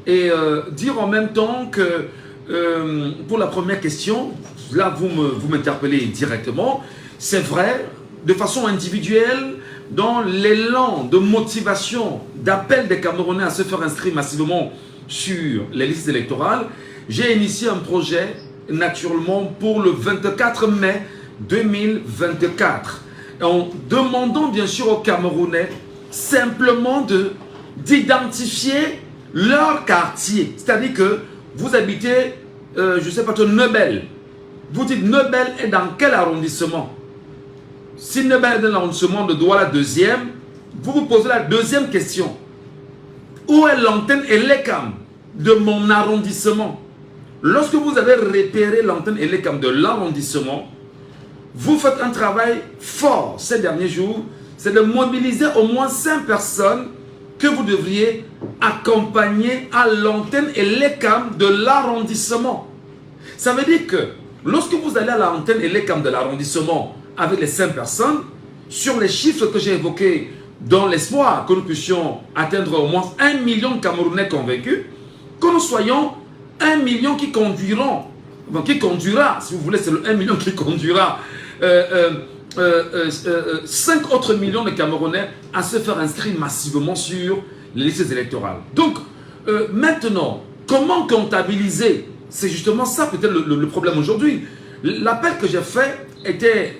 Et dire en même temps que pour la première question, là vous m'interpellez directement, c'est vrai, de façon individuelle, dans l'élan de motivation, d'appel des Camerounais à se faire inscrire massivement sur les listes électorales, j'ai initié un projet naturellement pour le 24 mai 2024, en demandant bien sûr aux Camerounais simplement d'identifier leur quartier. C'est-à-dire que vous habitez, je ne sais pas, Neubel. Vous dites Neubel est dans quel arrondissement? Si Neubel est dans l'arrondissement de Douala 2e, vous vous posez la deuxième question. Où est l'antenne Elecam de mon arrondissement? Lorsque vous avez repéré l'antenne Elecam de l'arrondissement, vous faites un travail fort ces derniers jours, c'est de mobiliser au moins 5 personnes que vous devriez accompagner à l'antenne Elecam de l'arrondissement. Ça veut dire que lorsque vous allez à l'antenne Elecam de l'arrondissement avec les 5 personnes, sur les chiffres que j'ai évoqués, dans l'espoir que nous puissions atteindre au moins 1 million de Camerounais convaincus, que nous soyons 1 million qui conduira, si vous voulez, c'est le 1 million qui conduira 5 autres millions de Camerounais à se faire inscrire massivement sur les listes électorales. Donc, maintenant, comment comptabiliser? C'est justement ça peut-être le problème aujourd'hui. L'appel que j'ai fait était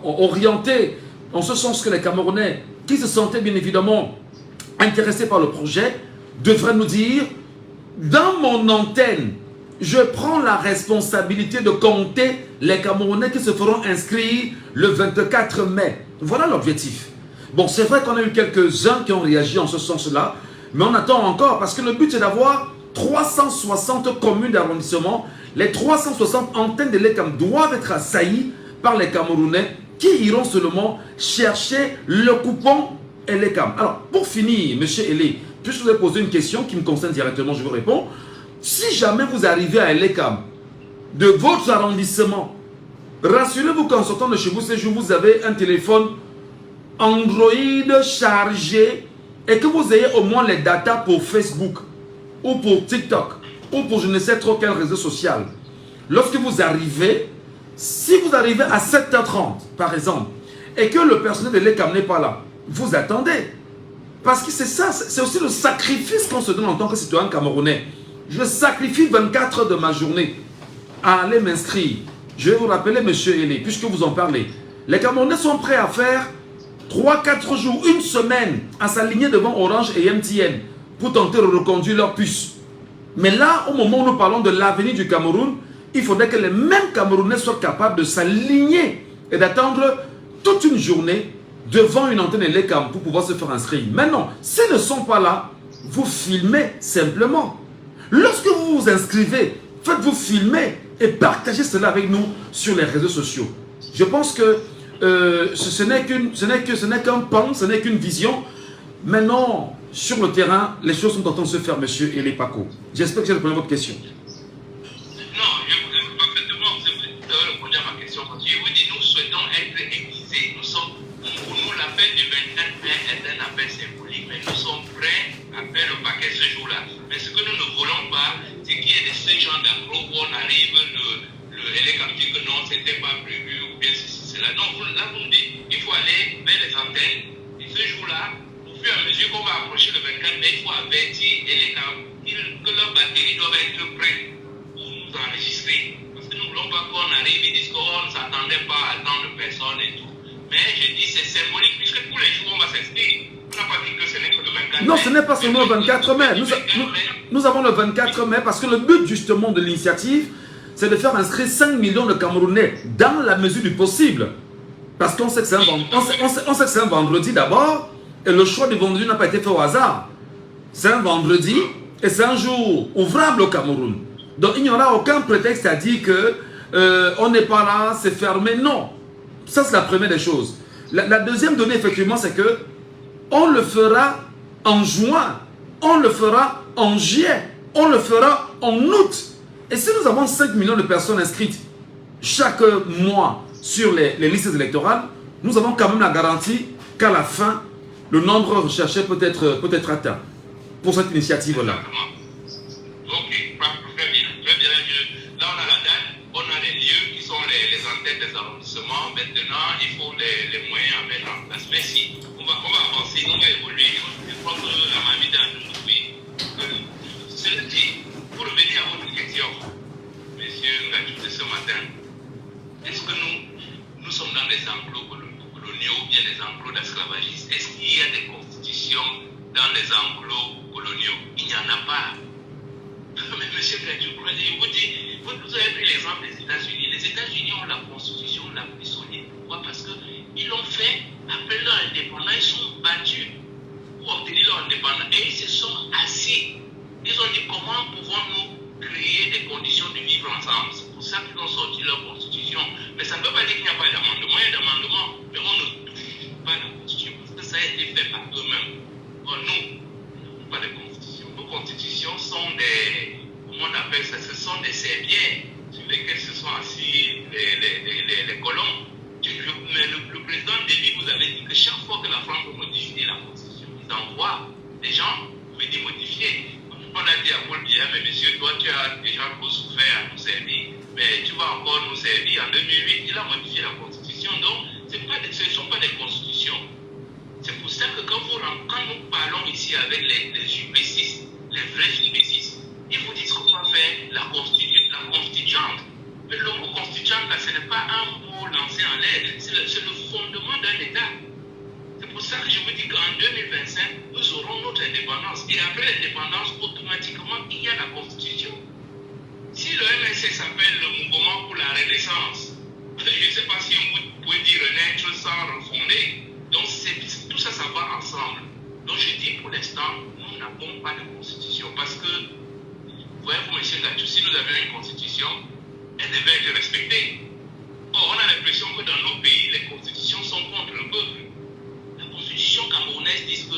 orienté en ce sens que les Camerounais qui se sentaient bien évidemment intéressés par le projet devraient nous dire: dans mon antenne, je prends la responsabilité de compter les Camerounais qui se feront inscrire le 24 mai. Voilà l'objectif. Bon, c'est vrai qu'on a eu quelques-uns qui ont réagi en ce sens-là, mais on attend encore parce que le but c'est d'avoir 360 communes d'arrondissement. Les 360 antennes de l'ECAM doivent être assaillies par les Camerounais qui iront seulement chercher le coupon l'ECAM. Alors, pour finir, M. Elé, puisque vous avez posé une question qui me concerne directement, je vous réponds. Si jamais vous arrivez à l'ECAM de votre arrondissement, rassurez-vous qu'en sortant de chez vous ce jour, vous avez un téléphone Android chargé et que vous ayez au moins les datas pour Facebook ou pour TikTok ou pour je ne sais trop quel réseau social. Lorsque vous arrivez, si vous arrivez à 7h30 par exemple et que le personnel de l'ECAM n'est pas là, vous attendez. Parce que c'est ça, c'est aussi le sacrifice qu'on se donne en tant que citoyen camerounais. Je sacrifie 24 heures de ma journée à aller m'inscrire. Je vais vous rappeler, M. Elé, puisque vous en parlez. Les Camerounais sont prêts à faire 3-4 jours, une semaine, à s'aligner devant Orange et MTN pour tenter de reconduire leur puce. Mais là, au moment où nous parlons de l'avenir du Cameroun, il faudrait que les mêmes Camerounais soient capables de s'aligner et d'attendre toute une journée devant une antenne l'ECAM pour pouvoir se faire inscrire. Maintenant, s'ils ne sont pas là, vous filmez simplement. Lorsque vous vous inscrivez, faites-vous filmer et partagez cela avec nous sur les réseaux sociaux. Je pense que ce n'est qu'un pan, ce n'est qu'une vision. Maintenant, sur le terrain, les choses sont en train de se faire, monsieur Elé Paco. J'espère que j'ai répondu à votre question. Non, je vous parfaitement, vous avez répondu à ma question. Parce que je vous dis, nous souhaitons être aiguisés. Nous sommes, pour nous, l'appel du 24 mai est un appel symbolique, mais nous sommes prêts à faire le paquet ce jour-là. Mais ce que nous ne voulons pas, c'est qu'il y ait ce genre d'appro où on arrive, l'ECAM dit que non, c'était pas prévu, ou bien ceci, cela. Non, là, vous me dites, il faut aller vers les antennes. Et ce jour-là, au fur et à mesure qu'on va approcher le 24 mai, il faut avertir l'ECAM que leurs batteries doivent être prêtes pour nous enregistrer. Parce que nous ne voulons pas qu'on arrive et disent qu'on ne s'attendait pas à tant de personnes et tout. Mais je dis c'est symbolique puisque tous les jours on va s'inscrire. On n'a pas dit que ce n'est que le 24 mai. Non, ce n'est pas seulement le 24 mai. Nous avons le 24 mai parce que le but justement de l'initiative, c'est de faire inscrire 5 millions de Camerounais dans la mesure du possible. Parce qu'on sait que c'est un vendredi d'abord, et le choix du vendredi n'a pas été fait au hasard. C'est un vendredi, et c'est un jour ouvrable au Cameroun. Donc il n'y aura aucun prétexte à dire que on n'est pas là, c'est fermé. Non. Ça, c'est la première des choses. La deuxième donnée, effectivement, c'est que on le fera en juin, on le fera en juillet, on le fera en août. Et si nous avons 5 millions de personnes inscrites chaque mois sur les listes électorales, nous avons quand même la garantie qu'à la fin, le nombre recherché peut être atteint pour cette initiative-là. Ok, très bien. Là, on a la date, on a les lieux qui sont les antennes des arrondissements. Maintenant, il faut les moyens à mettre en place. Merci. On va avancer, on va évoluer. Je crois que la mamie a nous oui. Cela dit, pour revenir à votre question, monsieur Ngachou, de ce matin, est-ce que nous sommes dans des enclos coloniaux ou bien des enclos d'esclavagistes? Est-ce qu'il y a des constitutions dans les enclos coloniaux? Il n'y en a pas. Mais monsieur Ngachou, je vous dis, vous avez pris l'exemple des États-Unis. Les États-Unis ont la constitution la plus solide. Pourquoi? Parce qu'ils l'ont fait après leur indépendance. Ils sont battus pour obtenir leur indépendance et ils se sont assis. Ils ont dit comment pouvons-nous créer des conditions de vivre ensemble. C'est pour ça qu'ils ont sorti leur constitution. Mais ça ne veut pas dire qu'il n'y a pas d'amendement. Il y a d'amendement, mais on ne touche pas la constitution parce que ça a été fait par eux-mêmes. Bon, nous n'avons pas de constitution. Nos constitutions sont des, comment on appelle ça, ce sont des serbières sur lesquelles se sont assis les colons. Mais le président Déby vous avait dit que chaque fois que la France veut modifier la constitution, ils envoient des gens pour venir modifier. On a dit à Paul Biya, mais monsieur, toi tu as déjà trop souffert à nous servir, mais tu vas encore nous servir. En 2008, il a modifié la constitution. Donc, ce ne sont pas des constitutions. C'est pour ça que quand nous parlons ici avec les UP6, les vrais UP6, ils vous disent qu'on va faire la constituante. Mais le mot constituante, là, ce n'est pas un mot lancé en l'air, c'est le fondement d'un État. C'est pour ça que je vous dis qu'en 2025, nous aurons notre indépendance. Et après l'indépendance, automatiquement, il y a la Constitution. Si le MSC s'appelle le Mouvement pour la Renaissance, je ne sais pas si vous pouvez dire renaître sans refonder. Donc tout ça, ça va ensemble. Donc je dis pour l'instant, nous n'avons pas de Constitution. Parce que, voyez-vous, M. Ngachou, si nous avions une Constitution, elle devait être respectée. Or, on a l'impression que dans nos pays, les constitutions sont contre le peuple. La constitution camerounaise dit que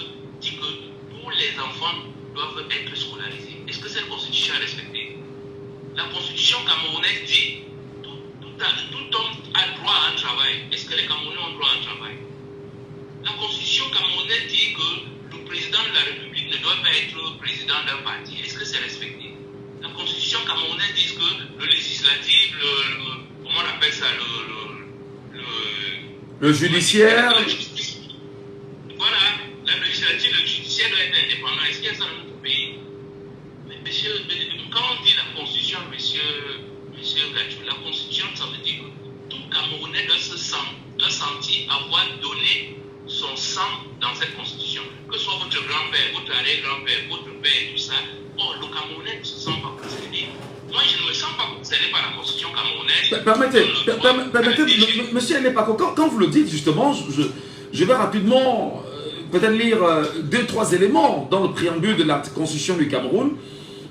tous les enfants doivent être scolarisés. Est-ce que cette constitution est respectée? La constitution camerounaise dit tout homme a droit à un travail. Est-ce que les Camerounais ont droit à un travail? La constitution camerounaise dit que le président de la République ne doit pas être président d'un parti. Est-ce que c'est respecté? La constitution camerounaise dit que le législatif, comment on appelle ça, le judiciaire. Voilà, la législative, le judiciaire doit être indépendant. Est-ce qu'il y a ça dans notre pays? Mais monsieur, quand on dit la constitution, monsieur Ngachou, la constitution, ça veut dire que tout Camerounais doit sentir avoir donné son sang dans cette constitution. Que ce soit votre grand-père, votre arrière-grand-père, votre père et tout ça. Oh, le Camerounais ne se sent pas concerné. Moi, je ne me sens pas concerné par la constitution camerounaise. Permettez, monsieur Elepako, quand vous le dites justement, je vais rapidement peut-être lire 2-3 éléments dans le préambule de la constitution du Cameroun.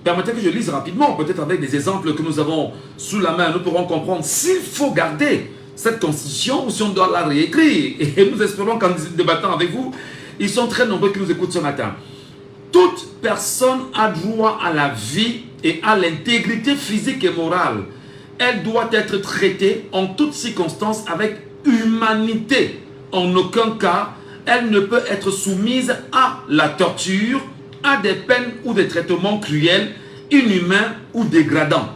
Permettez que je lise rapidement, peut-être avec des exemples que nous avons sous la main, nous pourrons comprendre s'il faut garder cette constitution ou si on doit la réécrire. Et nous espérons qu'en débattant avec vous, ils sont très nombreux qui nous écoutent ce matin. Toute personne a droit à la vie et à l'intégrité physique et morale. Elle doit être traitée en toutes circonstances avec humanité. En aucun cas, elle ne peut être soumise à la torture, à des peines ou des traitements cruels, inhumains ou dégradants.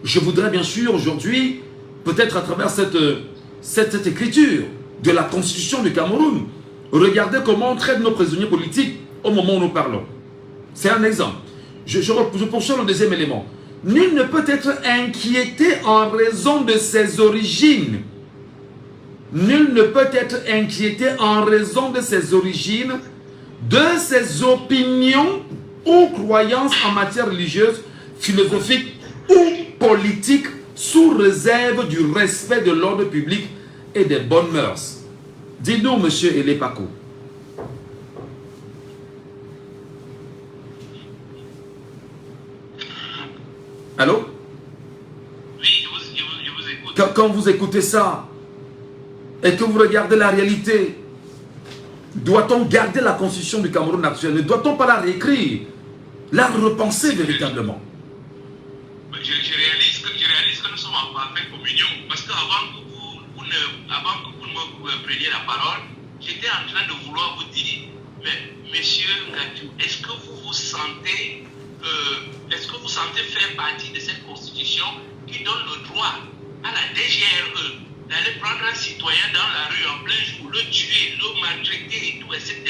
Je voudrais bien sûr aujourd'hui, peut-être à travers cette écriture de la Constitution du Cameroun, regarder comment on traite nos prisonniers politiques au moment où nous parlons. C'est un exemple. Je poursuis le deuxième élément. Nul ne peut être inquiété en raison de ses origines. Nul ne peut être inquiété en raison de ses origines, de ses opinions ou croyances en matière religieuse, philosophique ou politique, sous réserve du respect de l'ordre public et des bonnes mœurs. Dis-nous, monsieur Elépako. Allô? Oui, je vous écoute. Quand vous écoutez ça et que vous regardez la réalité, doit-on garder la constitution du Cameroun actuelle? Ne doit-on pas la réécrire, la repenser véritablement? Je réalise que nous sommes en parfaite communion. Parce qu'avant que vous me preniez la parole, j'étais en train de vouloir vous dire, mais monsieur Ngatou, est-ce que vous sentez faire partie de cette constitution qui donne le droit à la DGRE d'aller prendre un citoyen dans la rue en plein jour, le tuer, le maltraiter et tout, etc.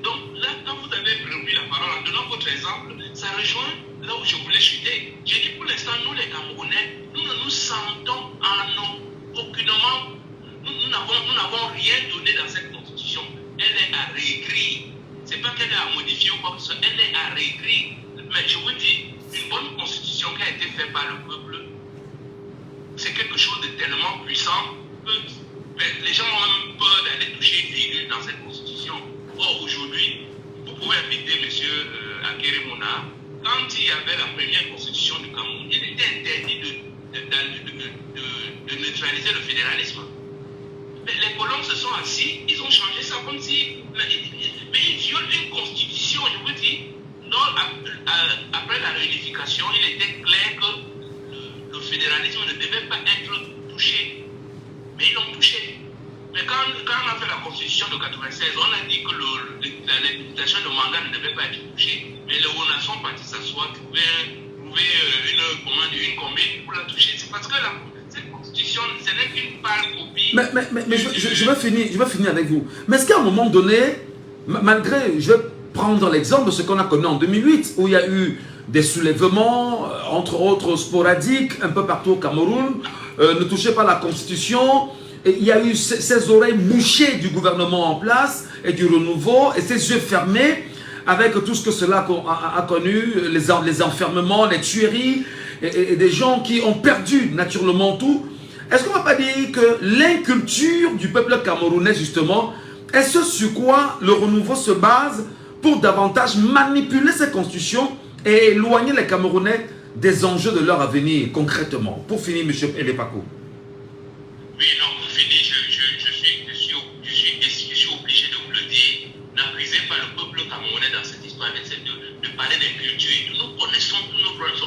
Donc là, quand vous avez repris la parole en donnant votre exemple, ça rejoint là où je voulais chuter. J'ai dit pour l'instant, nous les Camerounais, nous ne nous sentons aucunement, nous n'avons rien donné dans cette constitution. Elle est à réécrire. C'est pas qu'elle est à modifier ou quoi que ce soit, elle est à réécrire. Mais je vous dis, une bonne constitution qui a été faite par le peuple, c'est quelque chose de tellement puissant que les gens ont même peur d'aller toucher une virgule dans cette constitution. Or, aujourd'hui, vous pouvez inviter M. Akere Mona. Quand il y avait la première constitution du Cameroun, il était interdit de neutraliser le fédéralisme. Mais les colons se sont assis, ils ont changé ça comme si... Mais ils violent une constitution, je vous dis. Après la réunification, il était clair que le fédéralisme ne devait pas être touché. Mais ils l'ont touché. Mais quand on a fait la constitution de 96, on a dit que l'indemnisation de mandat ne devait pas être touchée. Mais les Hauts nations partis s'asseoir, trouver une commune pour la toucher. C'est parce que cette constitution, ce n'est qu'une pâle copie. Mais je vais finir avec vous. Mais est-ce qu'à un moment donné, malgré, je vais prendre l'exemple de ce qu'on a connu en 2008, où il y a eu des soulèvements, entre autres sporadiques, un peu partout au Cameroun, ne touchez pas la constitution, et il y a eu ces oreilles mouchées du gouvernement en place, et du renouveau, et ces yeux fermés, avec tout ce que cela a connu, les enfermements, les tueries, et des gens qui ont perdu naturellement tout. Est-ce qu'on ne va pas dire que l'inculture du peuple camerounais, justement, est ce sur quoi le renouveau se base pour davantage manipuler ces constitutions et éloigner les Camerounais des enjeux de leur avenir, concrètement? Pour finir, M. Elépako. Oui, non, pour finir, je suis obligé de vous le dire. N'accusez pas le peuple camerounais dans cette histoire de parler d'inculture. Nous connaissons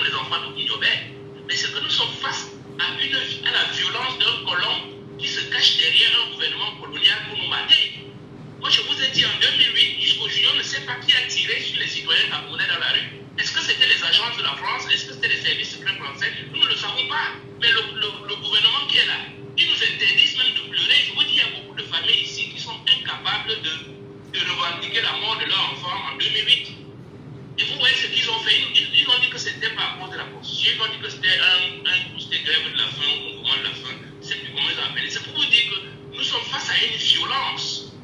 les enfants de Guignobert. Mais c'est que nous sommes face à la violence d'un colon qui se cache derrière un gouvernement colonial pour nous mater. Moi, je vous ai dit en 2008, jusqu'aujourd'hui, on ne sait pas qui a tiré sur les citoyens camerounais dans la rue. Est-ce que c'était les agences de la France? Est-ce que c'était les services secrets français? Nous ne le savons pas. Mais le gouvernement qui est là, ils nous interdisent même de pleurer. Je vous dis, il y a beaucoup de familles ici qui sont incapables de revendiquer la mort de leur enfant en 2008. Et vous voyez ce qu'ils ont fait. Ils ont dit que c'était pas à cause de la constitution. Ils ont dit que c'était c'était grève de la faim, un mouvement de la faim. C'est plus comment ils ont appelé. C'est pour vous dire que nous sommes face à une violence.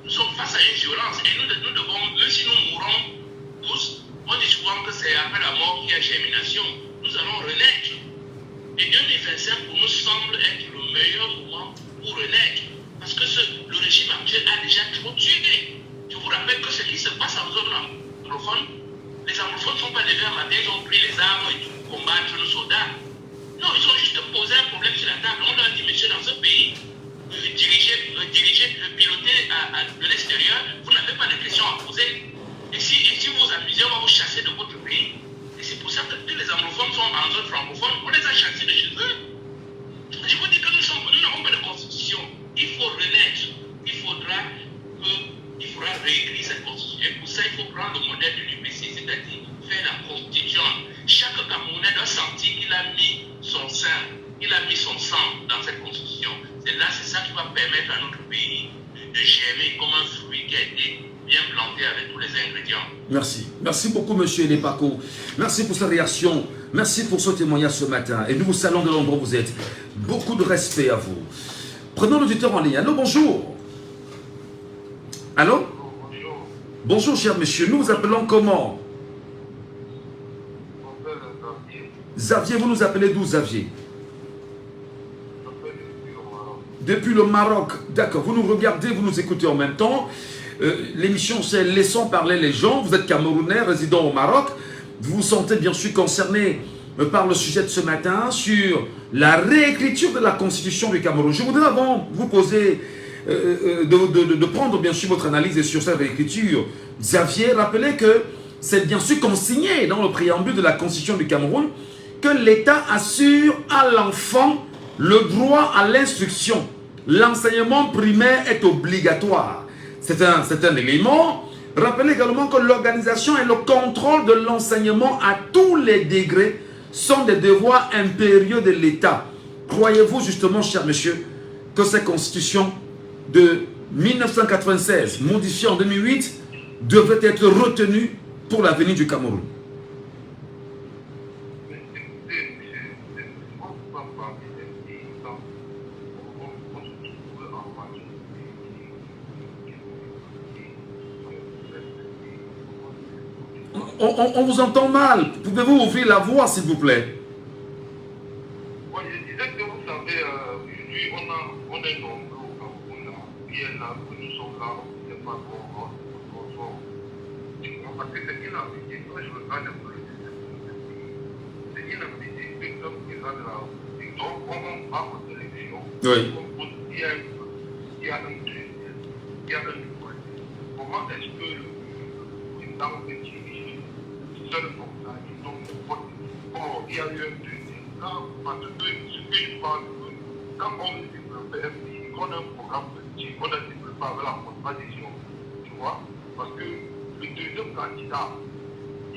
Nous sommes face à une violence. Et nous devons, même si nous mourons tous, on dit souvent que c'est après la mort qu'il y a germination. Nous allons renaître. Et 2025 pour nous semble être le meilleur moment pour renaître. Parce que le régime actuel a déjà trop tué. Je vous rappelle que ce qui se passe en zone anglophone, les anglophones ne sont pas levés un matin, ils ont pris les armes et tout pour combattre nos soldats. Non, ils ont juste posé un problème sur la table. On leur a dit, monsieur, dans ce pays, piloter de l'extérieur, vous n'avez pas de questions à poser. Et si vous vous amusez, on va vous chasser de votre pays. Et c'est pour ça que tous les anglophones sont en zone francophone, on les a chassés de chez eux. Je vous dis que nous n'avons pas de constitution. Il faut renaître. Il faudra réécrire cette constitution. Et pour ça, il faut prendre le modèle de l'UPC, c'est-à-dire faire la constitution. Chaque Camerounais doit sentir qu'il a mis son sein, il a mis son sang dans cette constitution. C'est ça qui va permettre à notre pays de germer comme un fruit qui a été bien planté avec tous les ingrédients. Merci. Merci beaucoup, monsieur Elépako. Merci pour cette réaction. Merci pour ce témoignage ce matin. Et nous vous saluons de l'endroit où vous êtes. Beaucoup de respect à vous. Prenons l'auditeur en ligne. Allô, bonjour. Allô? Bonjour. Bonjour, cher monsieur. Nous vous appelons comment? Xavier, vous nous appelez d'où, Xavier? depuis le Maroc. D'accord, vous nous regardez, vous nous écoutez en même temps. L'émission c'est Laissons parler les gens. Vous êtes Camerounais, résident au Maroc. Vous vous sentez bien sûr concerné par le sujet de ce matin sur la réécriture de la Constitution du Cameroun. Je voudrais avant vous poser, de prendre bien sûr votre analyse sur cette réécriture. Xavier, rappelez que c'est bien sûr consigné dans le préambule de la Constitution du Cameroun que l'État assure à l'enfant le droit à l'instruction. L'enseignement primaire est obligatoire. C'est un élément. Rappelez également que l'organisation et le contrôle de l'enseignement à tous les degrés sont des devoirs impérieux de l'État. Croyez-vous justement, cher monsieur, que cette constitution de 1996, modifiée en 2008, devrait être retenue pour l'avenir du Cameroun? On vous entend mal. Pouvez-vous ouvrir la voix, s'il vous plaît? Oui, je disais que vous savez, aujourd'hui, on est nombreux au Cameroun, qui est là, que nous sommes là, on ne sait pas comment parce que c'est une amitié. Moi, je regarde un peu le système. C'est une amitié que comme président de la République. Donc, on parle d'élection. Oui. Il y a un deuxième. Il y a un troisième. Comment est-ce que le président peut diriger seul comme ça, ils ont voté. Or, il y a eu un deuxième. Là, parce que ce que je parle, quand on développe un pays, qu'on a un programme politique, on a développé avec la contradiction, tu vois, parce que le deuxième candidat,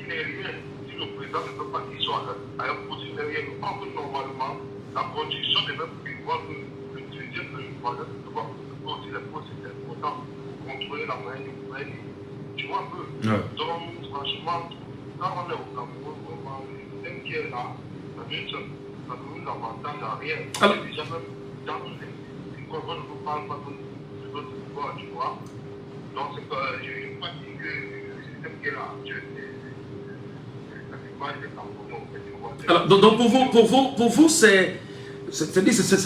il n'est rien. Si le président ne peut pas qu'il soit à un poste, il n'est rien. Or que normalement, la constitution devait prévoir que le deuxième et le troisième ne doivent pas aussi les postes, c'est important pour contrôler la moyenne du gouvernement. Tu vois un peu. Ouais. Donc, franchement, quand on est au Cameroun, vraiment, le système qui est là, ça nous avantage à rien. Parce que déjà même dans les écoles, on ne parle pas de notre pouvoir, tu vois. Donc, c'est que je n'ai pas dit que le système qui est là, alors, donc pour vous, c'est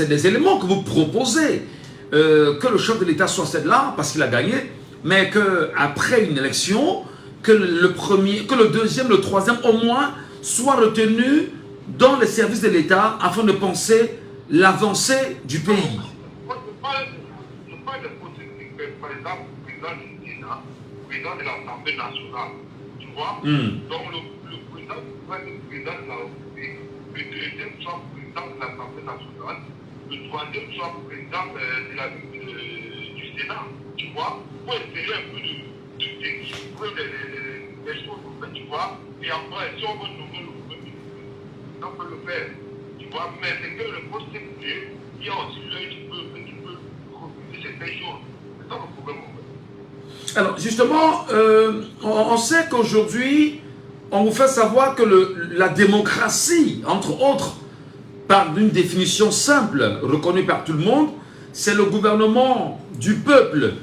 des éléments que vous proposez, que le chef de l'État soit là parce qu'il a gagné, mais qu'après une élection, que le deuxième, le troisième au moins soit retenu dans les services de l'État afin de penser l'avancée du pays. Moi, je parle de politique, par exemple, le président du Sénat, le président de l'Assemblée nationale, tu vois. Donc, le président soit le président de la République, le deuxième soit président de l'Assemblée nationale, le troisième soit président du Sénat, tu vois, pour essayer un peu d'équilibrer les choses, tu vois. Et après, si on veut nommer le premier ministre, on peut le faire, tu vois. Mais c'est que le poste est Dieu, il y a aussi l'œil qui peut refuser certaines choses. C'est ça le problème, en fait. Alors, justement, on sait qu'aujourd'hui, on vous fait savoir que la démocratie, entre autres, par une définition simple, reconnue par tout le monde, c'est le gouvernement du peuple,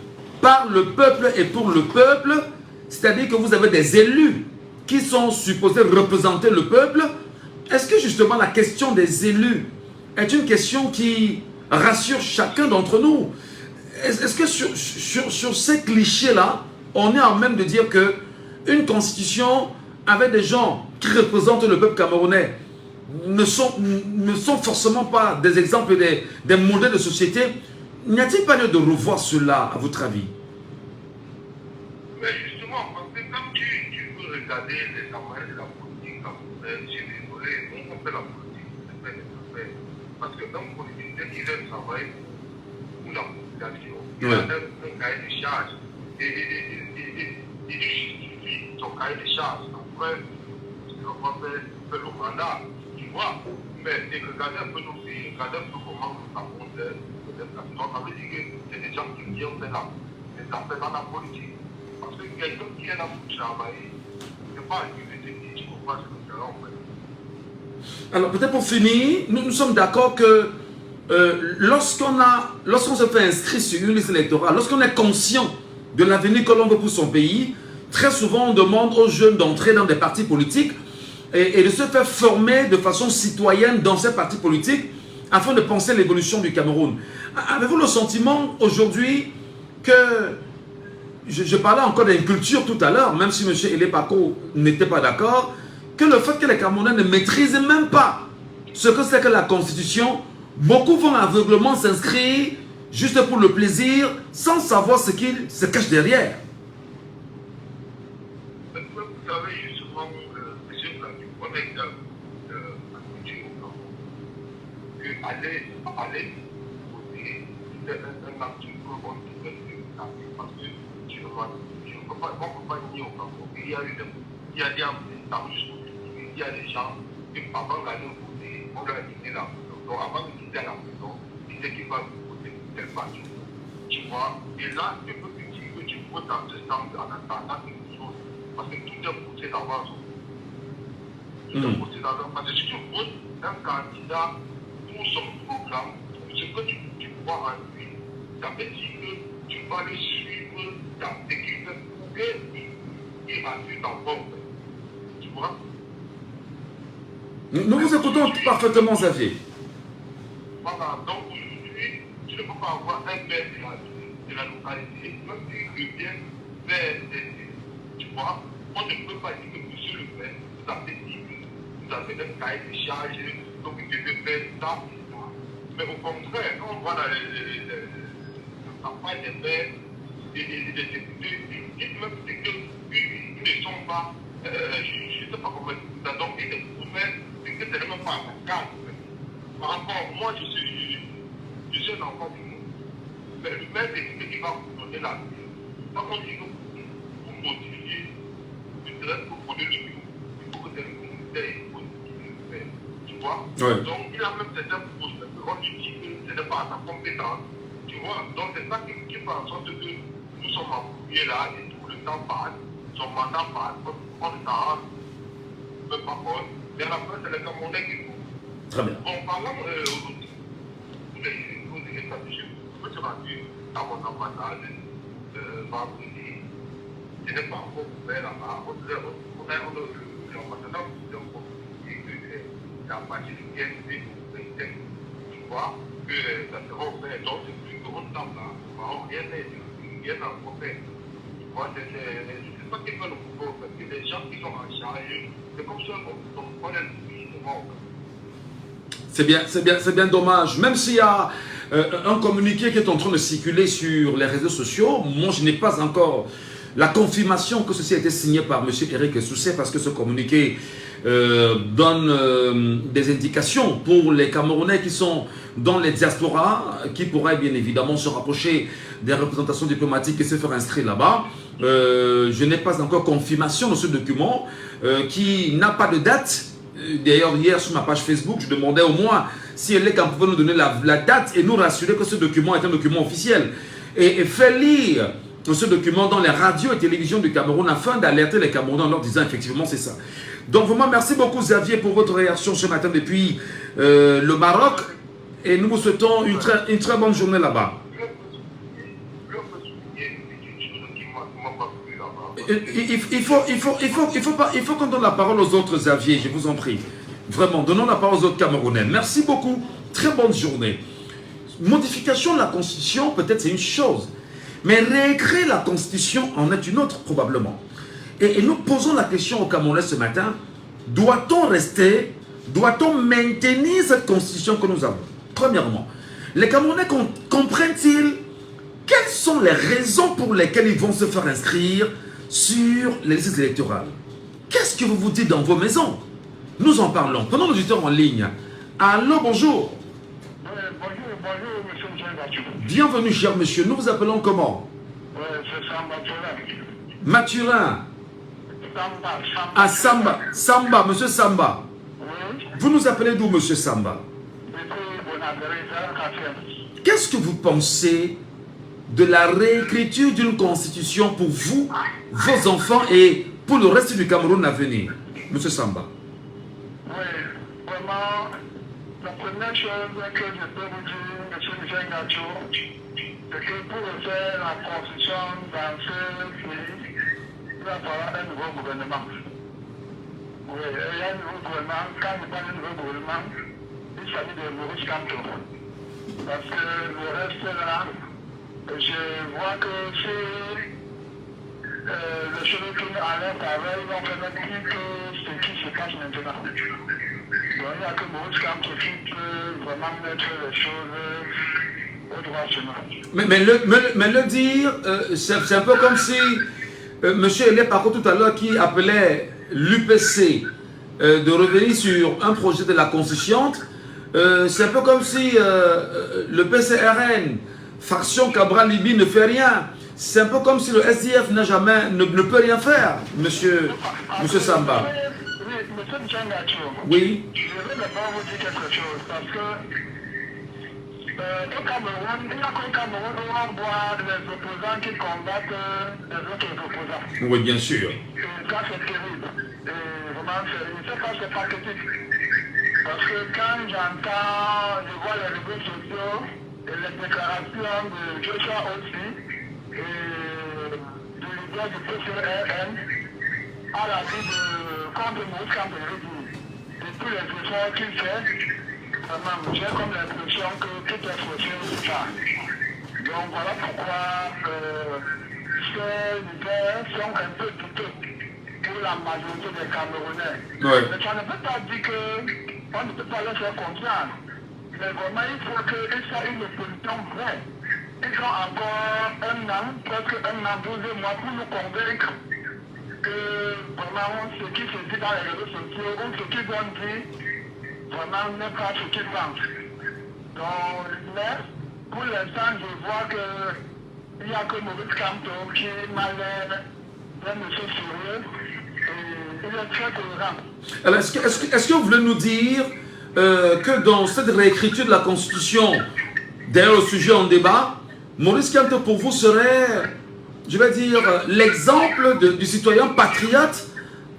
par le peuple et pour le peuple, c'est-à-dire que vous avez des élus qui sont supposés représenter le peuple. Est-ce que justement la question des élus est une question qui rassure chacun d'entre nous? Est-ce que sur ces clichés-là, on est en même de dire qu'une constitution avec des gens qui représentent le peuple camerounais ne sont forcément pas des exemples, des modèles de société? N'y a-t-il pas lieu de revoir cela, à votre avis? Mais justement, parce que quand tu veux regarder les camarades de la politique camerounaise, je suis désolé, on fait la politique, c'est pas des. Parce que dans la politique, il aime travailler pour la population. Il a un cahier de charge. Et il justifie son cahier de charge. Après, on va faire le mandat, tu vois. Mais regardez un peu nos pays, regardez un peu comment nous avons fait. Donc, ça veut dire que c'est des gens qui ont fait des affaires dans la politique. Parce que quelqu'un qui est là pour travailler, ce n'est pas un université qui comprend ce que c'est là, en fait. Alors, peut-être pour finir, nous sommes d'accord que lorsqu'on se fait inscrire sur une liste électorale, lorsqu'on est conscient de l'avenir que l'on veut pour son pays, très souvent on demande aux jeunes d'entrer dans des partis politiques et de se faire former de façon citoyenne dans ces partis politiques afin de penser l'évolution du Cameroun. Avez-vous le sentiment aujourd'hui que, je parlais encore d'inculture tout à l'heure, même si M. Elebako n'était pas d'accord, que le fait que les Camerounais ne maîtrisent même pas ce que c'est que la Constitution, beaucoup vont aveuglement s'inscrire juste pour le plaisir, sans savoir ce qu'il se cache derrière. Vous savez, justement, monsieur Vladi, on est dans la culture au Cameroun. Aller voter, c'est un acte qu'on devrait faire. Parce que on ne peut pas nier au Cameroun. Il y a des il y a des gens qui, avant d'aller voter, on leur a quitté la maison. Donc, avant de quitter la maison, ils disaient qu'ils vont voter pour tel parti. Tu vois? Et là, je peux te dire que tu votes dans ce sens en attendant quelque chose. Parce que tout est poussé d'avance. Tout est poussé d'avance. Parce que si tu votes un candidat pour son programme, pour ce que tu vois en lui, ça veut dire que tu vas le suivre dans ce qu'il fait pour qu'il assure ton peuple. Tu vois? Nous vous écoutons parfaitement, Xavier. Voilà, donc aujourd'hui, tu ne peux pas avoir un maire de la localité, même s'il vient vers tu vois, on ne peut pas dire que monsieur le maire, vous avez dit que vous avez un cahier de charge, donc vous devez faire ça et ça. Mais au contraire, quand on voit dans les campagnes des maires et des députés, ils disent même qu'ils ne sont pas, je ne sais pas comment dire ça, donc ils ne promessent que ce n'est même pas à la carte. Par rapport, moi je suis un enfant du monde. Mais le maire décide qu'il va vous donner la vie. Quand on dit que vous modifiez, peut-être que vous prenez le but, il faut que c'est le communautaire qui modifie le faire. Tu vois? Ouais. Donc il a même certains postes. On lui dit que ce n'est pas à sa compétence. Tu vois? Donc c'est ça qui fait en sorte que nous sommes embrouillés là et tout le temps passe. Son mandat passe, on ne s'en rend même pas compte. Mais à la fin, c'est les Camerounais qui font. Très bien. Bon, parlant aujourd'hui, vous avez établi, je me suis rendu à mon ambassade vendredi. Ce n'est pas encore ouvert là-bas. L'ambassadeur nous a communiqué que c'est à partir du 15 mai au 25, tu vois, que ça sera ouvert. Donc, c'est plus que on tape là. Rien n'est encore fait. Tu vois, c'est ça qui fait le pouvoir. Parce que les gens qui sont en charge, c'est comme ça qu'on est le plus souvent. C'est bien dommage. Même s'il y a un communiqué qui est en train de circuler sur les réseaux sociaux, moi je n'ai pas encore la confirmation que ceci a été signé par M. Eric Sousset, parce que ce communiqué donne des indications pour les Camerounais qui sont dans les diasporas, qui pourraient bien évidemment se rapprocher des représentations diplomatiques et se faire inscrire là-bas. Je n'ai pas encore confirmation de ce document qui n'a pas de date. D'ailleurs, hier sur ma page Facebook, je demandais au moins si elle pouvait nous donner la date et nous rassurer que ce document est un document officiel. Et faire lire ce document dans les radios et télévisions du Cameroun afin d'alerter les Camerounais en leur disant effectivement c'est ça. Donc vraiment, merci beaucoup Xavier pour votre réaction ce matin depuis le Maroc. Et nous vous souhaitons une très bonne journée là-bas. Il faut qu'on donne la parole aux autres, Xavier, je vous en prie. Vraiment, donnons la parole aux autres Camerounais. Merci beaucoup. Très bonne journée. Modification de la Constitution, peut-être c'est une chose. Mais réécrire la Constitution en est une autre, probablement. Et nous posons la question aux Camerounais ce matin. Doit-on rester, doit-on maintenir cette Constitution que nous avons? Premièrement, les Camerounais comprennent-ils quelles sont les raisons pour lesquelles ils vont se faire inscrire sur les listes électorales? Qu'est-ce que vous vous dites dans vos maisons? Nous en parlons. Prenons l'auditeur en ligne. Allô, bonjour. Bonjour, monsieur Mathurin. Bienvenue, cher monsieur. Nous vous appelons comment? C'est Samba Mathurin. Ah, Samba. Samba, monsieur Samba. Oui. Vous nous appelez d'où, monsieur Samba? Qu'est-ce que vous pensez de la réécriture d'une constitution pour vous, vos enfants et pour le reste du Cameroun à venir? Monsieur Samba. Oui, vraiment, la première chose que je peux vous dire, monsieur Michel Gacho, c'est que pour refaire la constitution dans ce pays, il va falloir un nouveau gouvernement. Oui, il y a un nouveau gouvernement. Quand il parle d'un nouveau gouvernement, il s'agit de Maurice Kamto. Parce que le reste là, je vois que c'est le cheveu tourne à l'air avec, ils vont permettre que ce qui se passe maintenant. Donc il n'y a que Maurice Kamto qui peut vraiment mettre les choses au droit chemin. Mais le dire, c'est un peu comme si monsieur Elie, par contre, tout à l'heure, qui appelait l'UPC de revenir sur un projet de la Constitution, c'est un peu comme si le PCRN, faction Cabral-Libi, ne fait rien. C'est un peu comme si le SDF ne peut rien faire, monsieur Samba. Oui, monsieur Djangacho. Oui. Je vais d'abord vous dire quelque chose, parce que au Cameroun, il n'y a qu'au Cameroun où on voit les opposants qui combattent les autres opposants. Oui, bien sûr. Et ça, c'est terrible. Et vraiment, je ne sais pas, c'est pathétique. Parce que quand j'entends, je vois les réseaux sociaux et les déclarations de Joshua aussi, et du leader du PCRN, à la vie de contre Maurice Kamto, et tous les efforts qu'il fait, vraiment, j'ai comme l'impression que tout est faussé tout ça. Donc voilà pourquoi ces leaders sont un peu douteux pour la majorité des Camerounais. Ouais. Mais ça ne veut pas dire qu'on ne peut pas leur faire confiance. Mais vraiment, il faut qu'ils soient une opposition vraie. Ils ont encore un an, presque un an, 12 mois pour nous convaincre que vraiment ce qui se dit dans les réseaux sociaux ou ce qu'ils ont dit, vraiment n'est pas ce qu'ils pensent. Donc, mais pour l'instant, je vois qu'il n'y a que Maurice Kamto qui m'a l'air d'un monsieur sérieux et il est très cohérent. Alors, est-ce que vous voulez nous dire que dans cette réécriture de la Constitution, d'ailleurs le sujet en débat, Maurice Kamto pour vous serait, je vais dire, l'exemple du citoyen patriote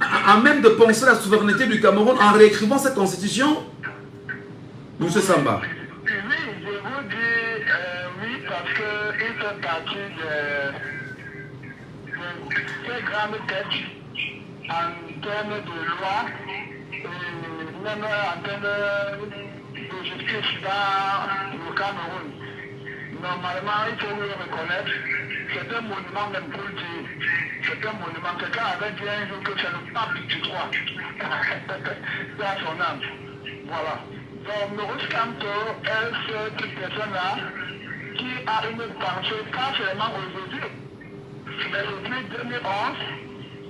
à même de penser la souveraineté du Cameroun en réécrivant cette Constitution? Monsieur Samba. Oui, je vous dis oui parce qu'il fait partie de ces grandes têtes en termes de loi et même en termes de justice dans le Cameroun. Normalement, il faut le reconnaître, c'est un monument même pour le dire. C'est un monument. Quelqu'un avait dit un jour que c'est le pape du droit. C'est à son âme. Voilà. Donc, Maurice Kamto est cette personne-là qui a une pensée, pas seulement aujourd'hui, mais depuis 2011,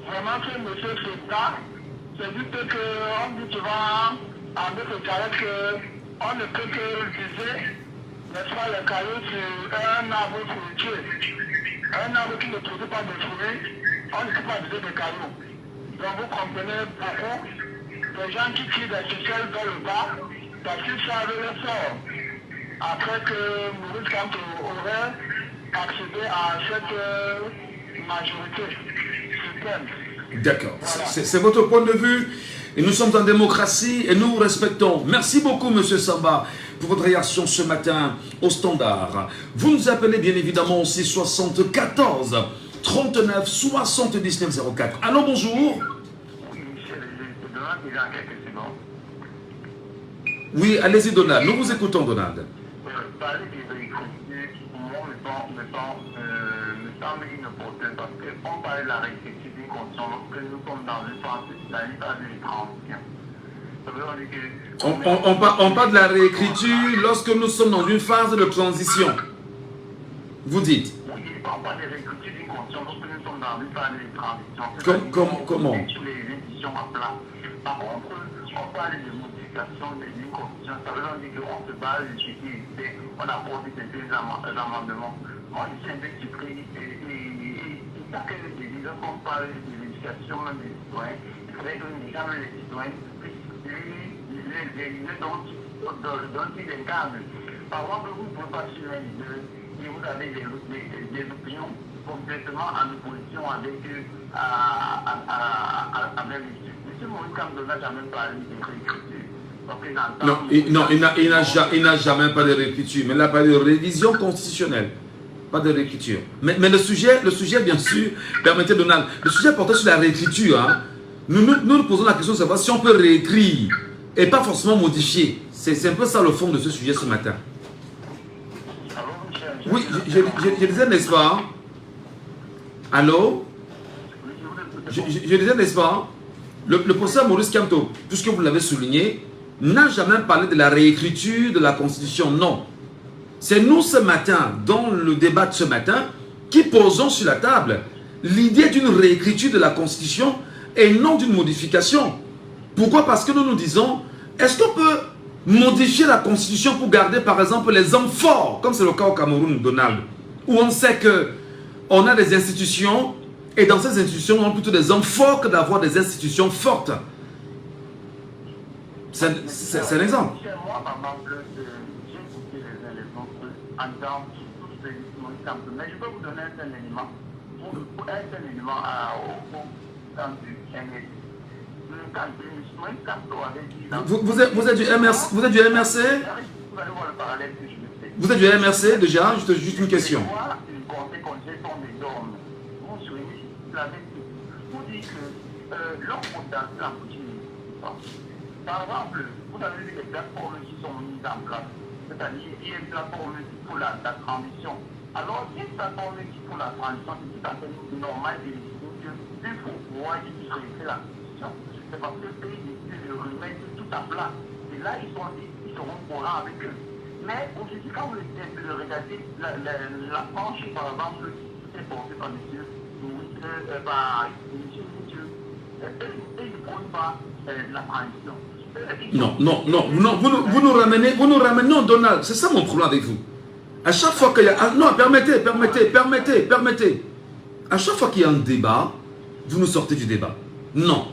vraiment ce monsieur se bat. C'est juste qu'on dit souvent en notre dialecte qu'on ne peut que viser, n'est-ce pas, le caillou sur un arbre fruitier. Un arbre qui ne produit pas de fruits, on ne peut pas viser des cailloux. Donc vous comprenez beaucoup, les gens qui tirent des ficelles vers le bas, parce qu'ils savent le sort. Après que Maurice Kamto aurait accédé à cette majorité suprême. D'accord, Voilà. c'est votre point de vue. Et nous sommes en démocratie et nous vous respectons. Merci beaucoup, monsieur Samba, pour votre réaction ce matin au standard. Vous nous appelez bien évidemment aussi 74 39 79 04. Allô, bonjour. Monsieur le Donald, il y a quelques secondes. Oui, allez-y, Donald. Nous vous écoutons, Donald. Parler des réécritures, moi, me semble inopportun parce qu'on parle de la réécriture d'une constitution lorsque nous sommes dans une phase de transition. Ça veut dire que... On parle de la réécriture lorsque nous sommes dans une phase de transition. Vous dites. Oui, on parle de réécriture d'une constitution lorsque nous sommes dans une phase de transition. Comment? Sur les éditions à plat. Par contre, on parle de modification d'une constitution. Ça veut dire qu'on se base sur ce qui était, on apporte des amendements. Moi, je suis un peu surpris et pour que les gens qu'on parle de l'éducation des citoyens, il faudrait que les gens, les citoyens, puissent les idées dont ils incarnent. Par exemple, vous ne pouvez pas suivre un leader et vous avez des opinions complètement en opposition avec les M. Maurice Kamto n'a jamais parlé de réécriture. Non, il n'a jamais parlé de réécriture, mais il a parlé de révision constitutionnelle. Pas de réécriture. Mais le sujet, bien sûr, permettez Donald, le sujet portait sur la réécriture. Hein. Nous posons la question de savoir si on peut réécrire et pas forcément modifier. C'est un peu ça le fond de ce sujet ce matin. Allô, Michel? Oui, je disais, n'est-ce pas? Allô? Je disais, n'est-ce pas? Le professeur Maurice Kamto, puisque vous l'avez souligné, n'a jamais parlé de la réécriture de la Constitution. Non. C'est nous ce matin, dans le débat de ce matin, qui posons sur la table l'idée d'une réécriture de la Constitution et non d'une modification. Pourquoi? Parce que nous nous disons, est-ce qu'on peut modifier la Constitution pour garder par exemple les hommes forts, comme c'est le cas au Cameroun, Donald, où on sait qu'on a des institutions, et dans ces institutions, on a plutôt des hommes forts que d'avoir des institutions fortes. C'est un exemple. Moi, par exemple, j'ai écouté les autres en disant tous les exemples, mais je peux vous donner un seul élément. Un seul élément au temps du MRC. Vous êtes du MRC? Vous êtes du MRC? Vous êtes du MRC déjà? Juste une question. Par exemple, vous avez vu les plateformes qui sont mises en place. C'est-à-dire, il y a une plateforme pour la transition. Alors, il y a une plateforme pour la transition, c'est tout à fait normal et légitime qu'il faut pouvoir réécrire la constitution. C'est parce que le pays décide de remettre tout à plat. Et là, ils seront courants avec eux. Mais aujourd'hui, quand vous essayez de regarder la planche, par exemple, qui est portée par M. Dieu, ils ne prônent pas la transition. Non, vous nous ramenez, non, Donald, c'est ça mon problème avec vous. À chaque fois qu'il y a... Non, permettez. À chaque fois qu'il y a un débat, vous nous sortez du débat. Non,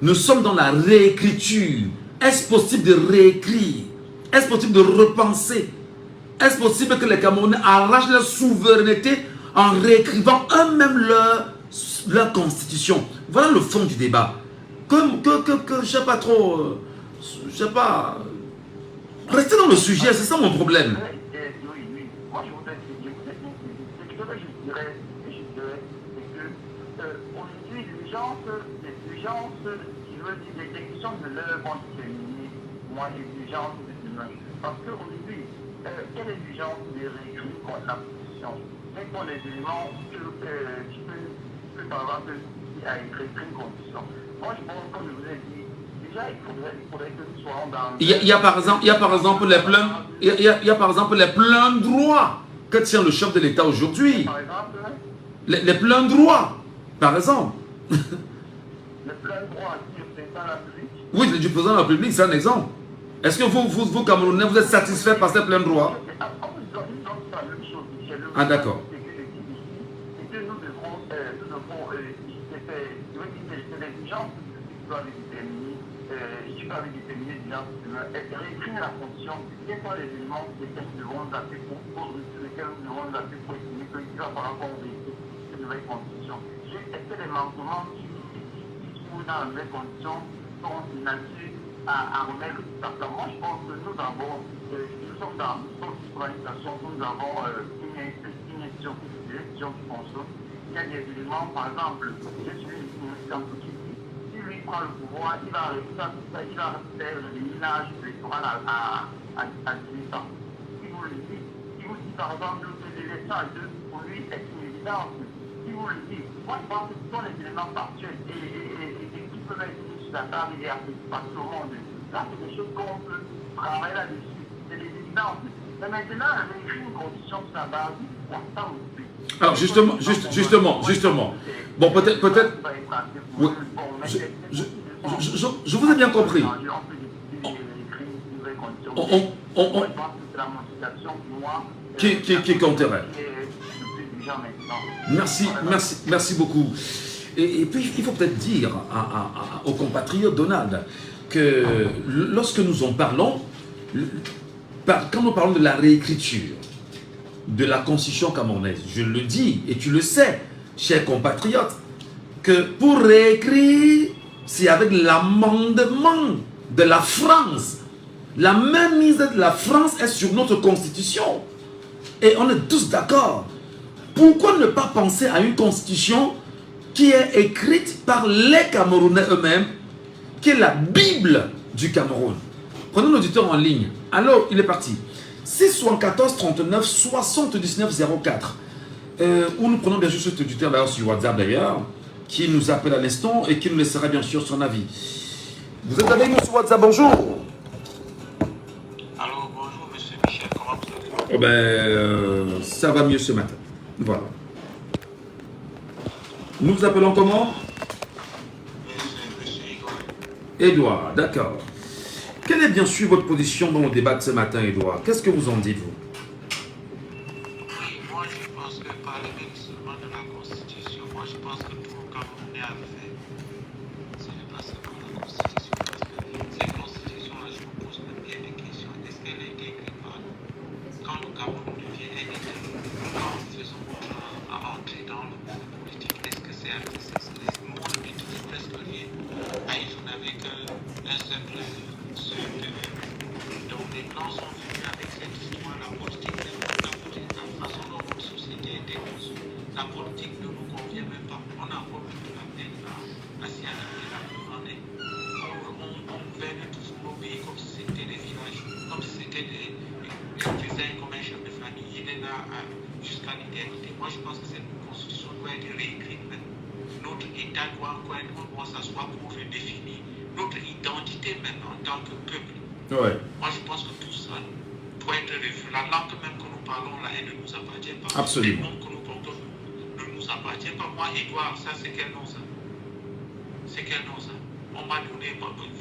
nous sommes dans la réécriture. Est-ce possible de réécrire? Est-ce possible de repenser? Est-ce possible que les Camerounais arrachent leur souveraineté en réécrivant eux-mêmes leur constitution? Voilà le fond du débat. Je sais pas trop... je sais pas... Restez dans le sujet, c'est ça mon problème. Oui. Moi, je voudrais dire, ce que je dirais, c'est que aujourd'hui, les gens qui veulent dire des questions de leur vont terminer, moi, l'exigence de demain. Parce qu'aujourd'hui, quelle exigence de réécrire la position? Quels sont les éléments qui peuvent, par exemple, à écrire une condition? Moi, je pense, comme je vous ai dit, déjà, il faudrait que nous soyons dans... Il y a par exemple les pleins droits que tient le chef de l'État aujourd'hui. Par exemple, les pleins droits, par exemple. Les pleins droits du président de la République. Oui, du président de la République, c'est un exemple. Est-ce que vous, Camerounais, vous êtes satisfait par ces pleins droits? Ah, d'accord. C'est que nous devons réécrire la fonction, quels sont les éléments lesquels nous devons appeler pour estimer qu'il va falloir qu'on réécrive cette nouvelle constitution. Est-ce que les manquements qui se trouvent dans la nouvelle constitution sont de nature à remettre tout à plat? Moi, je pense que nous sommes dans une polarisation, nous avons une institution qui fonctionne. Il y a des éléments, par exemple, je suis une qui si lui prend le pouvoir, il va faire le minage électoral à 18 ans. Il vous dit par exemple que l'élection à 2 pour lui est une évidence. Il vous le dit. Moi je pense que ce sont les éléments factuels et qui peuvent être mis sur la table et appliqués partout au monde. Là, c'est des choses qu'on peut travailler là-dessus. C'est des évidences. Mais maintenant, on écrit une condition sur la base de la table. Alors justement. Bon, peut-être. Oui. Je vous ai bien compris. Qui compterait. Merci beaucoup. Et puis, il faut peut-être dire aux compatriotes, Donald, que lorsque nous en parlons, quand nous parlons de la réécriture de la constitution camerounaise, je le dis, et tu le sais, chers compatriotes, que pour réécrire, c'est avec l'amendement de la France. La mainmise de la France est sur notre constitution. Et on est tous d'accord. Pourquoi ne pas penser à une constitution qui est écrite par les Camerounais eux-mêmes, qui est la Bible du Cameroun? Prenons l'auditeur en ligne. Alors, il est parti. 674 39 79 04. Où nous prenons bien sûr cet auditeur d'ailleurs sur WhatsApp d'ailleurs, qui nous appelle à l'instant et qui nous laissera bien sûr son avis. Vous êtes avec nous sur WhatsApp, bonjour. Allô, bonjour monsieur Michel, comment vous allez? Ça va mieux ce matin. Voilà. Nous vous appelons comment? Monsieur Igor. Edouard, d'accord. Quelle est bien sûr votre position dans le débat de ce matin, Edouard? Qu'est-ce que vous en dites, vous? Oui, moi je pense que parler même seulement de la Constitution, moi je pense que tout le Camerounais a fait. Ce n'est pas seulement la Constitution, parce que cette Constitution-là, je me pose même bien des questions. Est-ce qu'elle a été écrite par nous? Quand le Cameroun devient indépendant, quand nous faisons entrer dans le monde politique, est-ce que c'est le monde ne maîtrise presque rien? Aïe, on n'avait qu'un simple donc les Blancs sont venus avec cette histoire, la politique, la façon dont notre société était conçue. La politique ne nous convient même pas. On a encore de la peine à s'y adapter, la preuve en est. On gouverne toujours nos pays comme si c'était des villages, comme si c'était des faisait comme un chef de famille. Il est là jusqu'à l'éternité. Moi, je pense que cette constitution doit être réécrite. Notre État doit s'asseoir pour redéfinir notre identité même en tant que peuple. Ouais. Moi, je pense que tout ça doit être revu. La langue même que nous parlons, là, elle ne nous appartient pas. Absolument. Les noms que nous portons ne nous appartiennent pas. Moi, Edouard, ça, c'est quel nom, ça? C'est quel nom, ça? On m'a donné,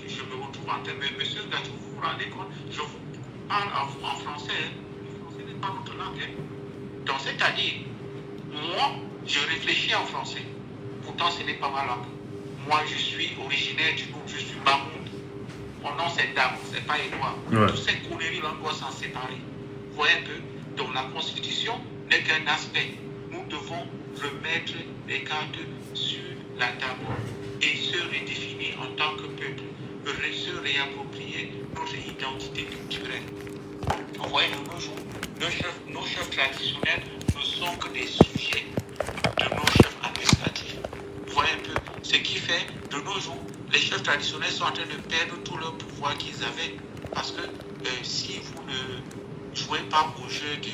je me retrouve en train de... Monsieur Gatou, vous vous rendez compte? Je vous parle en français. Hein? Le français n'est pas notre langue. Hein? Donc, c'est-à-dire, moi, je réfléchis en français. Pourtant, ce n'est pas ma langue. Moi, je suis originaire du Nord, je suis Bamoun. Mon nom, c'est Dame, c'est pas Edouard. Ouais. Toutes ces conneries, là, on doit s'en séparer. Vous voyez un peu? Donc, la Constitution n'est qu'un aspect. Nous devons remettre les cartes sur la table et se redéfinir en tant que peuple, se réapproprier notre identité culturelle. Vous voyez, de nos jours, nos chefs traditionnels ne sont que des sujets de nos chefs administratifs. Vous voyez un peu? Ce qui fait, de nos jours, les chefs traditionnels sont en train de perdre tout leur pouvoir qu'ils avaient. Parce que si vous ne jouez pas au jeu du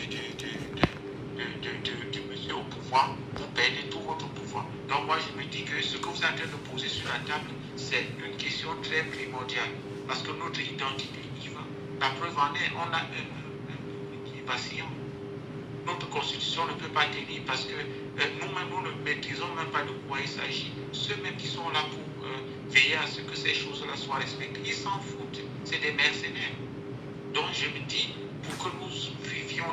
monsieur au pouvoir, vous perdez tout votre pouvoir. Donc moi, je me dis que ce que vous êtes en train de poser sur la table, c'est une question très primordiale. Parce que notre identité y va. La preuve en est, on a un qui est vacillant. Notre constitution ne peut pas tenir parce que nous-mêmes, nous ne maîtrisons même pas de quoi il s'agit. Ceux mêmes qui sont là pour veiller à ce que ces choses-là soient respectées, ils s'en foutent. C'est des mercenaires. Donc je me dis, pour que nous vivions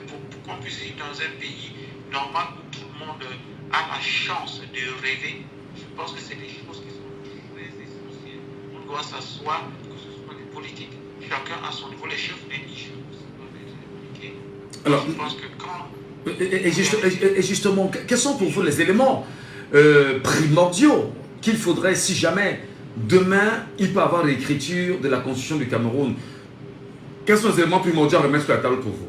pour qu'on puisse vivre dans un pays normal où tout le monde a la chance de rêver, je pense que c'est des choses qui sont très essentielles. On doit s'asseoir, que ce soit les politiques, chacun à son niveau, les chefs religieux aussi doivent être impliqués. Alors, je pense que quand... Et justement, quels sont pour vous les éléments primordiaux qu'il faudrait, si jamais demain il peut y avoir l'écriture de la Constitution du Cameroun? Quels sont les éléments primordiaux à remettre sur la table pour vous?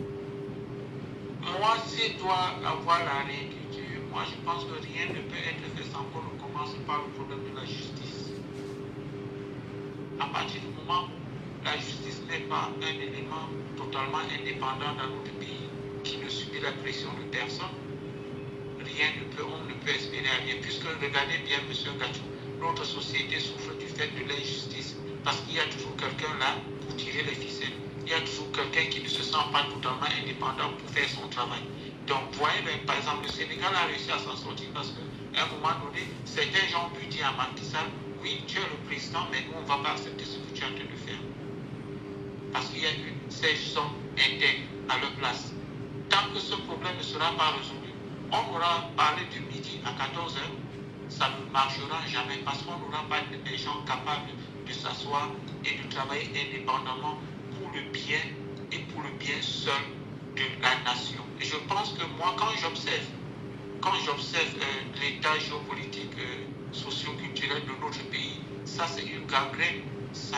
Moi, s'il doit avoir la réécriture, moi je pense que rien ne peut être fait sans qu'on ne commence par le problème de la justice. À partir du moment où la justice n'est pas un élément totalement indépendant dans notre pays, qui ne subit la pression de personne, on ne peut espérer à rien. Puisque regardez bien, M. Gatou, notre société souffre du fait de l'injustice, parce qu'il y a toujours quelqu'un là pour tirer les ficelles. Il y a toujours quelqu'un qui ne se sent pas totalement indépendant pour faire son travail. Donc, vous voyez, par exemple, le Sénégal a réussi à s'en sortir parce qu'à un moment donné, certains gens ont pu dire à Macky Sall, oui, tu es le président, mais nous, on ne va pas accepter ce que tu es en train de faire. Parce qu'il y a eu ces hommes intègres à leur place. Tant que ce problème ne sera pas résolu, on aura parlé du midi à 14h, ça ne marchera jamais parce qu'on n'aura pas des gens capables de s'asseoir et de travailler indépendamment pour le bien et pour le bien seul de la nation. Et je pense que moi, quand j'observe l'état géopolitique, socio-culturel de notre pays, ça c'est une gangrène, ça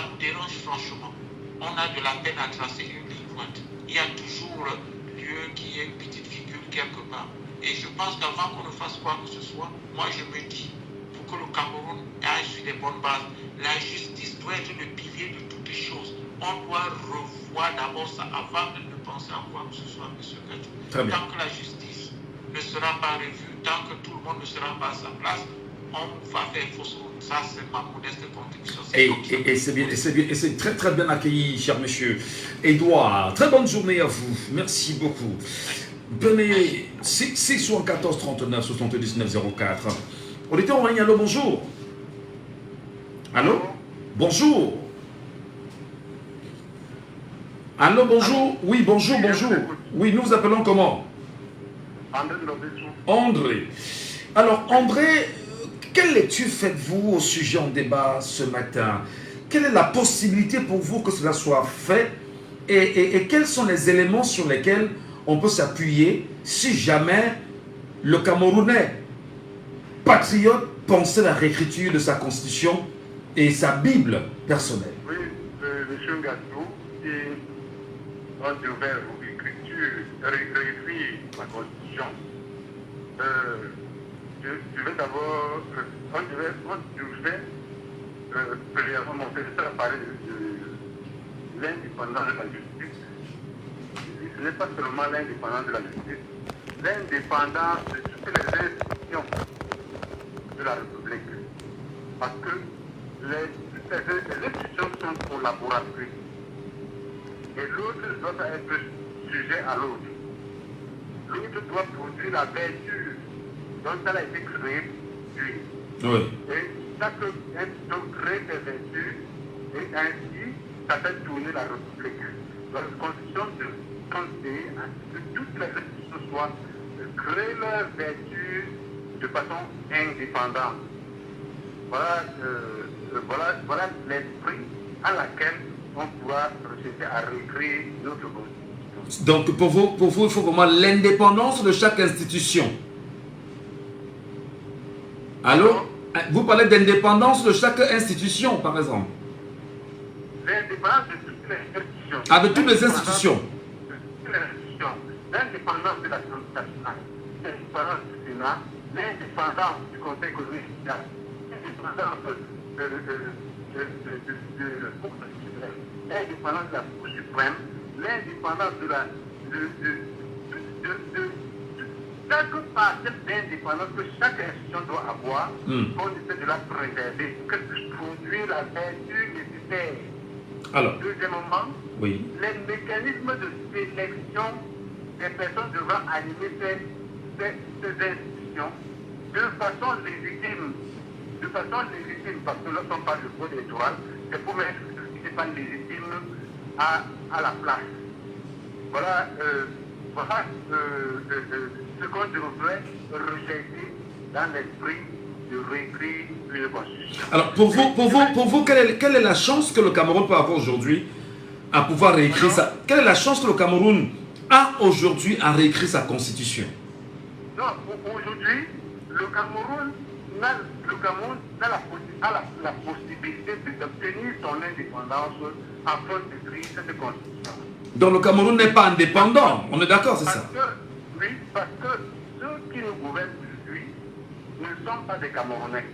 nous dérange franchement. On a de la peine à tracer une ligne droite. Il y a toujours lieu qui est une petite figure quelque part. Et je pense qu'avant qu'on ne fasse quoi que ce soit, moi je me dis, pour que le Cameroun aille sur des bonnes bases. La justice doit être le pilier de toutes les choses. On doit revoir d'abord ça avant de ne penser à quoi que ce soit, M. Gadjou. Tant que la justice ne sera pas revue, tant que tout le monde ne sera pas à sa place, on va faire fausse route. Ça, c'est ma modeste contribution. Et c'est bien, et c'est très très bien accueilli, cher monsieur. Edouard, très bonne journée à vous. Merci beaucoup. Venez, 614 39 79 04. Auditeur en ligne, allô, bonjour. Allô? Bonjour. Allô, bonjour. Oui, bonjour, bonjour. Oui, nous vous appelons comment? André. Alors, André, quelle lecture faites-vous au sujet en débat ce matin? Quelle est la possibilité pour vous que cela soit fait? Et quels sont les éléments sur lesquels on peut s'appuyer si jamais le Camerounais patriote pensait la réécriture de sa constitution et sa Bible personnelle? Oui, M. Gadjou, si on devait réécrire la constitution, je vais d'abord, on devait premièrement monter ça à parler de l'indépendance de la justice. Ce n'est pas seulement l'indépendance de la justice, l'indépendance de toutes les institutions de la République. Parce que les institutions sont collaboratrices. Et l'autre doit être sujet à l'autre. L'autre doit produire la vertu dont elle a été créée. Oui. Et chaque institution crée des vertus et ainsi ça fait tourner la République. La Constitution de conseiller à ce que toutes les institutions soient créent leurs vertus de façon indépendante. Voilà l'esprit à laquelle on pourra procéder à réécrire notre constitution. Donc pour vous, il faut vraiment l'indépendance de chaque institution. Allô? Vous parlez d'indépendance de chaque institution, par exemple? L'indépendance de toutes les institutions. Ah, de toutes les institutions. L'indépendance de l'Assemblée nationale, l'indépendance du Sénat, l'indépendance du Conseil économique et social, l'indépendance de la Cour constitutionnelle, l'indépendance de la Cour suprême, l'indépendance de la chaque partie d'indépendance que chaque institution doit avoir, on essaie de la préserver, qu'elle puisse produire la vertu nécessaire. Alors, deuxièmement, oui. Les mécanismes de sélection des personnes devant animer ces institutions de façon légitime. De façon légitime, parce que lorsqu'on parle de vote électoral, c'est pour mettre ce qui n'est pas légitime à la place. Voilà, ce qu'on devrait rejeter dans l'esprit de réécrire une constitution. Alors, pour vous quelle est la chance que le Cameroun peut avoir aujourd'hui à pouvoir réécrire ça? Quelle est la chance que le Cameroun a aujourd'hui à réécrire sa constitution? Non, aujourd'hui, le Cameroun a la possibilité d'obtenir son indépendance afin d'écrire cette constitution. Donc le Cameroun n'est pas indépendant, on est d'accord, c'est ça? Oui, parce que ceux qui nous gouvernent aujourd'hui ne sont pas des Camerounais.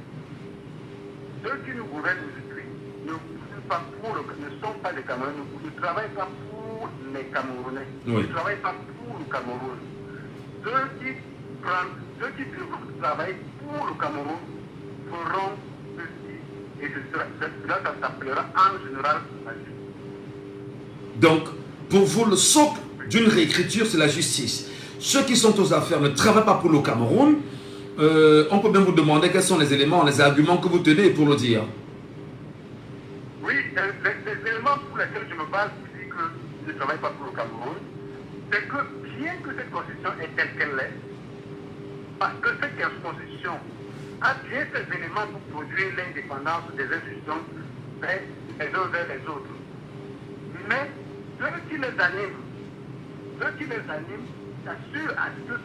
Ceux qui nous gouvernent aujourd'hui ne sont pas des Camerounais, ne travaillent pas pour les Camerounais, oui. Ne travaillent pas pour le Cameroun. Ceux qui devront travailler pour le Cameroun feront ceci, et cela s'appellera en général la justice. Donc, pour vous, le socle d'une réécriture, c'est la justice. Ceux qui sont aux affaires ne travaillent pas pour le Cameroun. On peut même vous demander quels sont les éléments, les arguments que vous tenez pour le dire. Oui, les éléments pour lesquels je me base ici que je ne travaille pas pour le Cameroun, c'est que bien que cette constitution est telle qu'elle est, parce que cette constitution a bien ces éléments pour produire l'indépendance des institutions les uns vers les autres. Mais ceux qui les animent s'assurent à ce que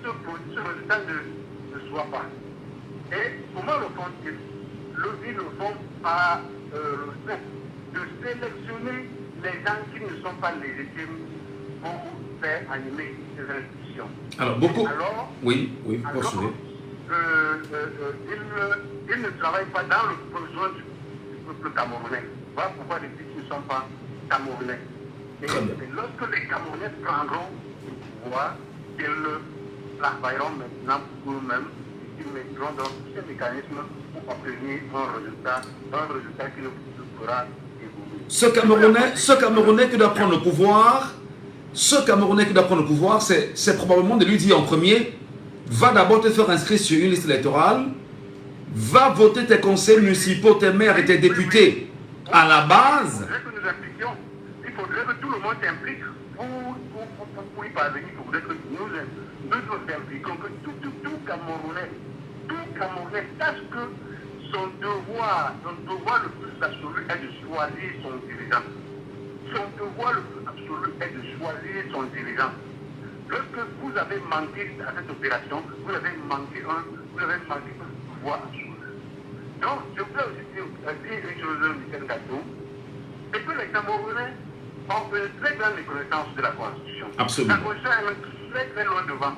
ce résultat ne soit pas. Et comment le font-ils? Ils le font par le fait de sélectionner les gens qui ne sont pas légitimes pour faire animer ces institutions. Alors, beaucoup. Alors, oui, vous poursuivez. ils ne travaillent pas dans le besoin du peuple camerounais. Voilà pourquoi les pays ne sont pas camerounais. Et lorsque les Camerounais prendront le pouvoir, ils travailleront maintenant pour eux-mêmes, ils mettront dans tous ces mécanismes pour obtenir un résultat qui le fera évoluer. Ce Camerounais qui doit prendre le pouvoir, c'est probablement de lui dire en premier, va d'abord te faire inscrire sur une liste électorale, va voter tes conseils municipaux, tes maires et tes députés à la base. Il faudrait que tout le monde s'implique pour y parvenir. Il faudrait que nous nous impliquons, que tout Camerounais sache que son devoir le plus absolu est de choisir son dirigeant. Son devoir le plus absolu est de choisir son dirigeant. Lorsque vous avez manqué à cette opération, vous avez manqué un pouvoir absolu. Donc, je voudrais aussi dire une chose, Michel Gâteau, c'est que les Camerounais ont une très grande méconnaissance de la Constitution. Absolument. La Constitution est très très loin devant.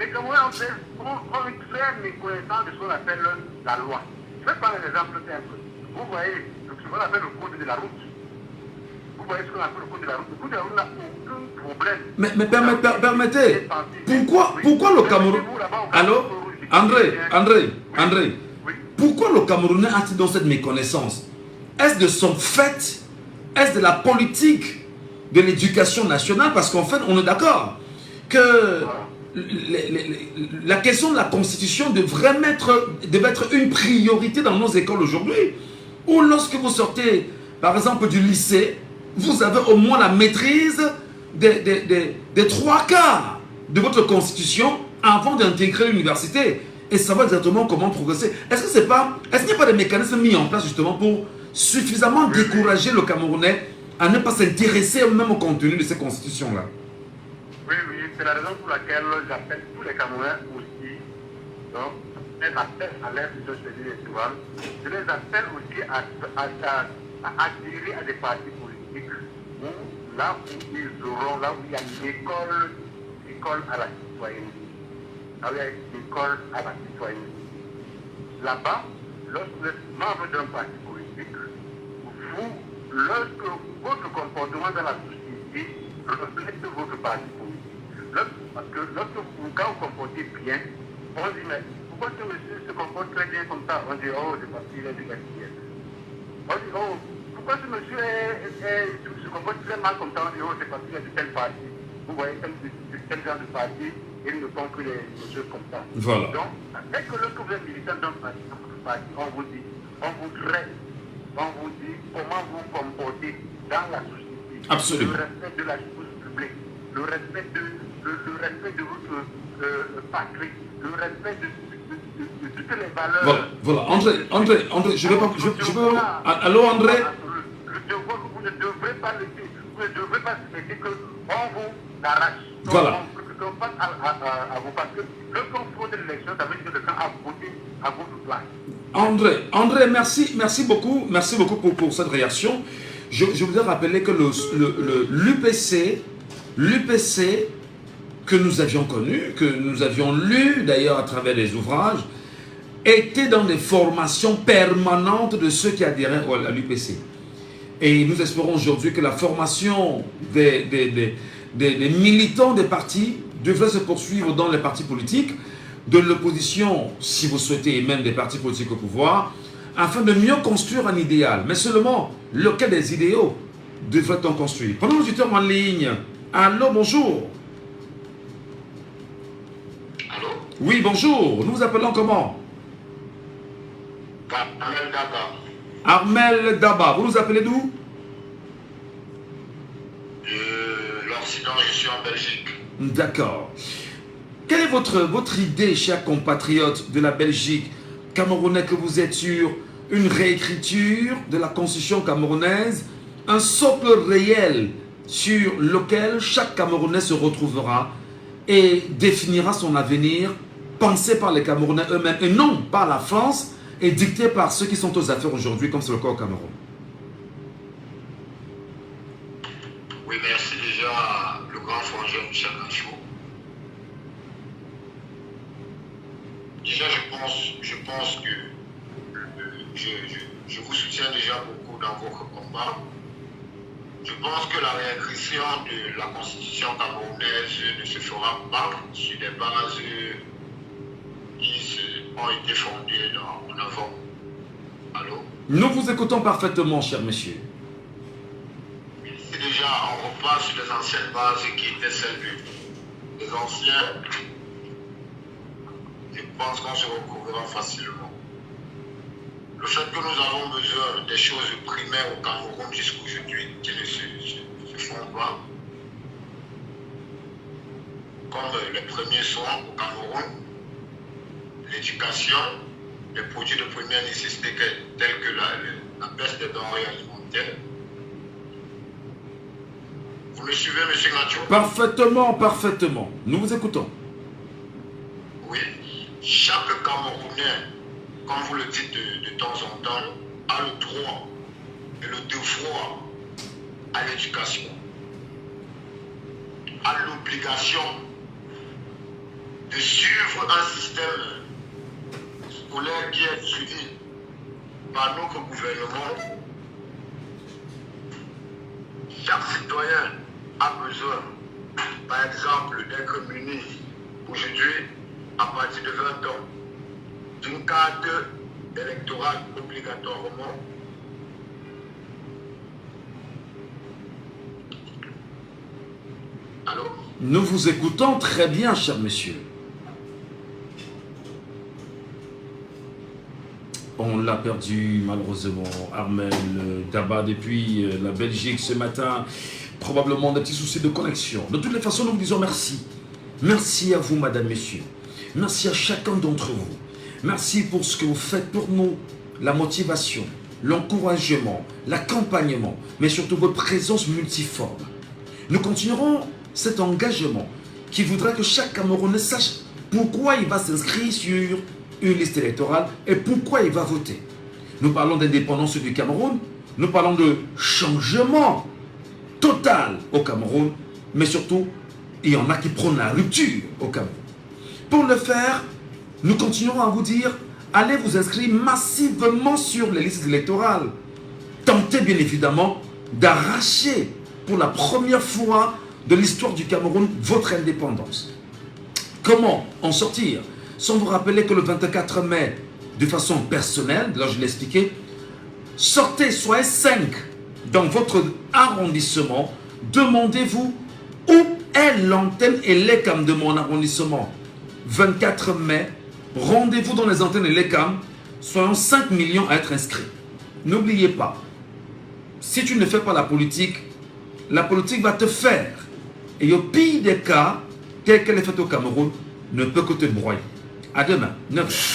Les Camerounais ont une très méconnaissance de ce qu'on appelle la loi. Je vais prendre un exemple simple. Vous voyez ce qu'on appelle le code de la route. Vous voyez ce qu'on appelle le code de la route. Le code de la route n'a aucun problème. Mais permettez, pourquoi le Cameroun... Allô, André, pourquoi le Camerounais a-t-il dans cette méconnaissance? Est-ce de son fait? Est-ce de la politique de l'éducation nationale? Parce qu'en fait, on est d'accord que la question de la Constitution devrait être une priorité dans nos écoles aujourd'hui. Ou lorsque vous sortez, par exemple, du lycée, vous avez au moins la maîtrise des 3/4 de votre Constitution avant d'intégrer l'université et savoir exactement comment progresser. Est-ce qu'il n'y a pas des mécanismes mis en place justement pour suffisamment décourager le Camerounais à ne pas s'intéresser même au contenu de ces constitutions-là? Oui, c'est la raison pour laquelle j'appelle tous les Camerounais aussi, donc, je les appelle à l'ère de celui électoral, je les appelle aussi à adhérer à des partis politiques où, là où il y a l'école à la citoyenneté. Là où il y a l'école à la citoyenneté. Là-bas, lorsque vous êtes membre d'un parti politique, lorsque votre comportement dans la société reflète votre parti politique. Parce que quand vous comportez bien, on dit, mais pourquoi ce monsieur se comporte très bien comme ça? On dit, oh, c'est parce qu'il est du SDF. On dit, oh, pourquoi ce monsieur se comporte très mal comme ça? On dit, oh, c'est parce qu'il est de tel parti. Vous voyez, tel genre de parti, ils ne font que les choses comme ça. Voilà. Donc, dès que lorsque vous êtes militant d'un parti, on vous dit comment vous comportez dans la société. Absolument. Le respect de la chose publique, le respect de votre patrie, le respect de toutes les valeurs. Voilà. André, je veux pas... Allô, André? Le devoir que vous ne devrez pas laisser, vous ne devrez pas laisser qu'on vous arrache. Voilà. Qu'on passe à vous, parce que le contrôle de l'élection, ça veut dire que le temps a voté à votre place. André, merci beaucoup pour cette réaction. Je voudrais rappeler que l'UPC que nous avions connu, que nous avions lu d'ailleurs à travers des ouvrages, était dans des formations permanentes de ceux qui adhéraient à l'UPC. Et nous espérons aujourd'hui que la formation des militants des partis devrait se poursuivre dans les partis politiques, de l'opposition, si vous souhaitez, et même des partis politiques au pouvoir, afin de mieux construire un idéal. Mais seulement, lequel des idéaux devrait-on construire? Prenons l'auditeur en ligne. Allô, bonjour. Allô? Oui, bonjour. Nous vous appelons comment? Armel Daba. Armel Daba. Vous nous appelez d'où? L'Occident, je suis en Belgique. D'accord. Quelle est votre idée, chers compatriotes de la Belgique, Camerounais que vous êtes, sur une réécriture de la constitution camerounaise, un socle réel sur lequel chaque Camerounais se retrouvera et définira son avenir, pensé par les Camerounais eux-mêmes et non par la France et dicté par ceux qui sont aux affaires aujourd'hui, comme c'est le cas au Cameroun? Oui, merci déjà le grand frangin Michel Gâteau. déjà, je pense que je vous soutiens déjà beaucoup dans votre combat. Je pense que la réécriture de la constitution camerounaise ne se fera pas sur des bases qui ont été fondées en avant. Allô? Nous vous écoutons parfaitement, cher monsieur. Si déjà on repart sur les anciennes bases qui étaient celles des anciens, je pense qu'on se recouvrira facilement. Le fait que nous avons besoin des choses primaires au Cameroun jusqu'aujourd'hui qui ne se font pas, comme les premiers soins au Cameroun, l'éducation, les produits de première nécessité tels que la baisse des denrées alimentaires. Vous me suivez, M. Nacho? Parfaitement, parfaitement. Nous vous écoutons. Oui. Chaque Camerounais, comme vous le dites de temps en temps, a le droit et le devoir à l'éducation, a l'obligation de suivre un système scolaire qui est suivi par notre gouvernement. Chaque citoyen a besoin, par exemple, d'être muni aujourd'hui, à partir de 20 ans, d'une carte électorale obligatoirement. Allô? Nous vous écoutons très bien, cher monsieur. On l'a perdu malheureusement, Armel Daba depuis la Belgique ce matin. Probablement des petits soucis de connexion. De toutes les façons, nous vous disons merci. Merci à vous, madame, messieurs. Merci à chacun d'entre vous. Merci pour ce que vous faites pour nous. La motivation, l'encouragement, l'accompagnement, mais surtout votre présence multiforme. Nous continuerons cet engagement qui voudrait que chaque Camerounais sache pourquoi il va s'inscrire sur une liste électorale et pourquoi il va voter. Nous parlons d'indépendance du Cameroun, nous parlons de changement total au Cameroun, mais surtout, il y en a qui prônent la rupture au Cameroun. Pour le faire, nous continuerons à vous dire, allez vous inscrire massivement sur les listes électorales. Tentez bien évidemment d'arracher pour la première fois de l'histoire du Cameroun votre indépendance. Comment en sortir? Sans vous rappeler que le 24 mai, de façon personnelle, là je l'ai expliqué, sortez, soyez 5 dans votre arrondissement, demandez-vous où est l'antenne ELECAM de mon arrondissement. 24 mai, rendez-vous dans les antennes ELECAM, soyons 5 millions à être inscrits. N'oubliez pas, si tu ne fais pas la politique va te faire. Et au pire des cas, tel qu'elle est faite au Cameroun, ne peut que te broyer. À demain, 9h.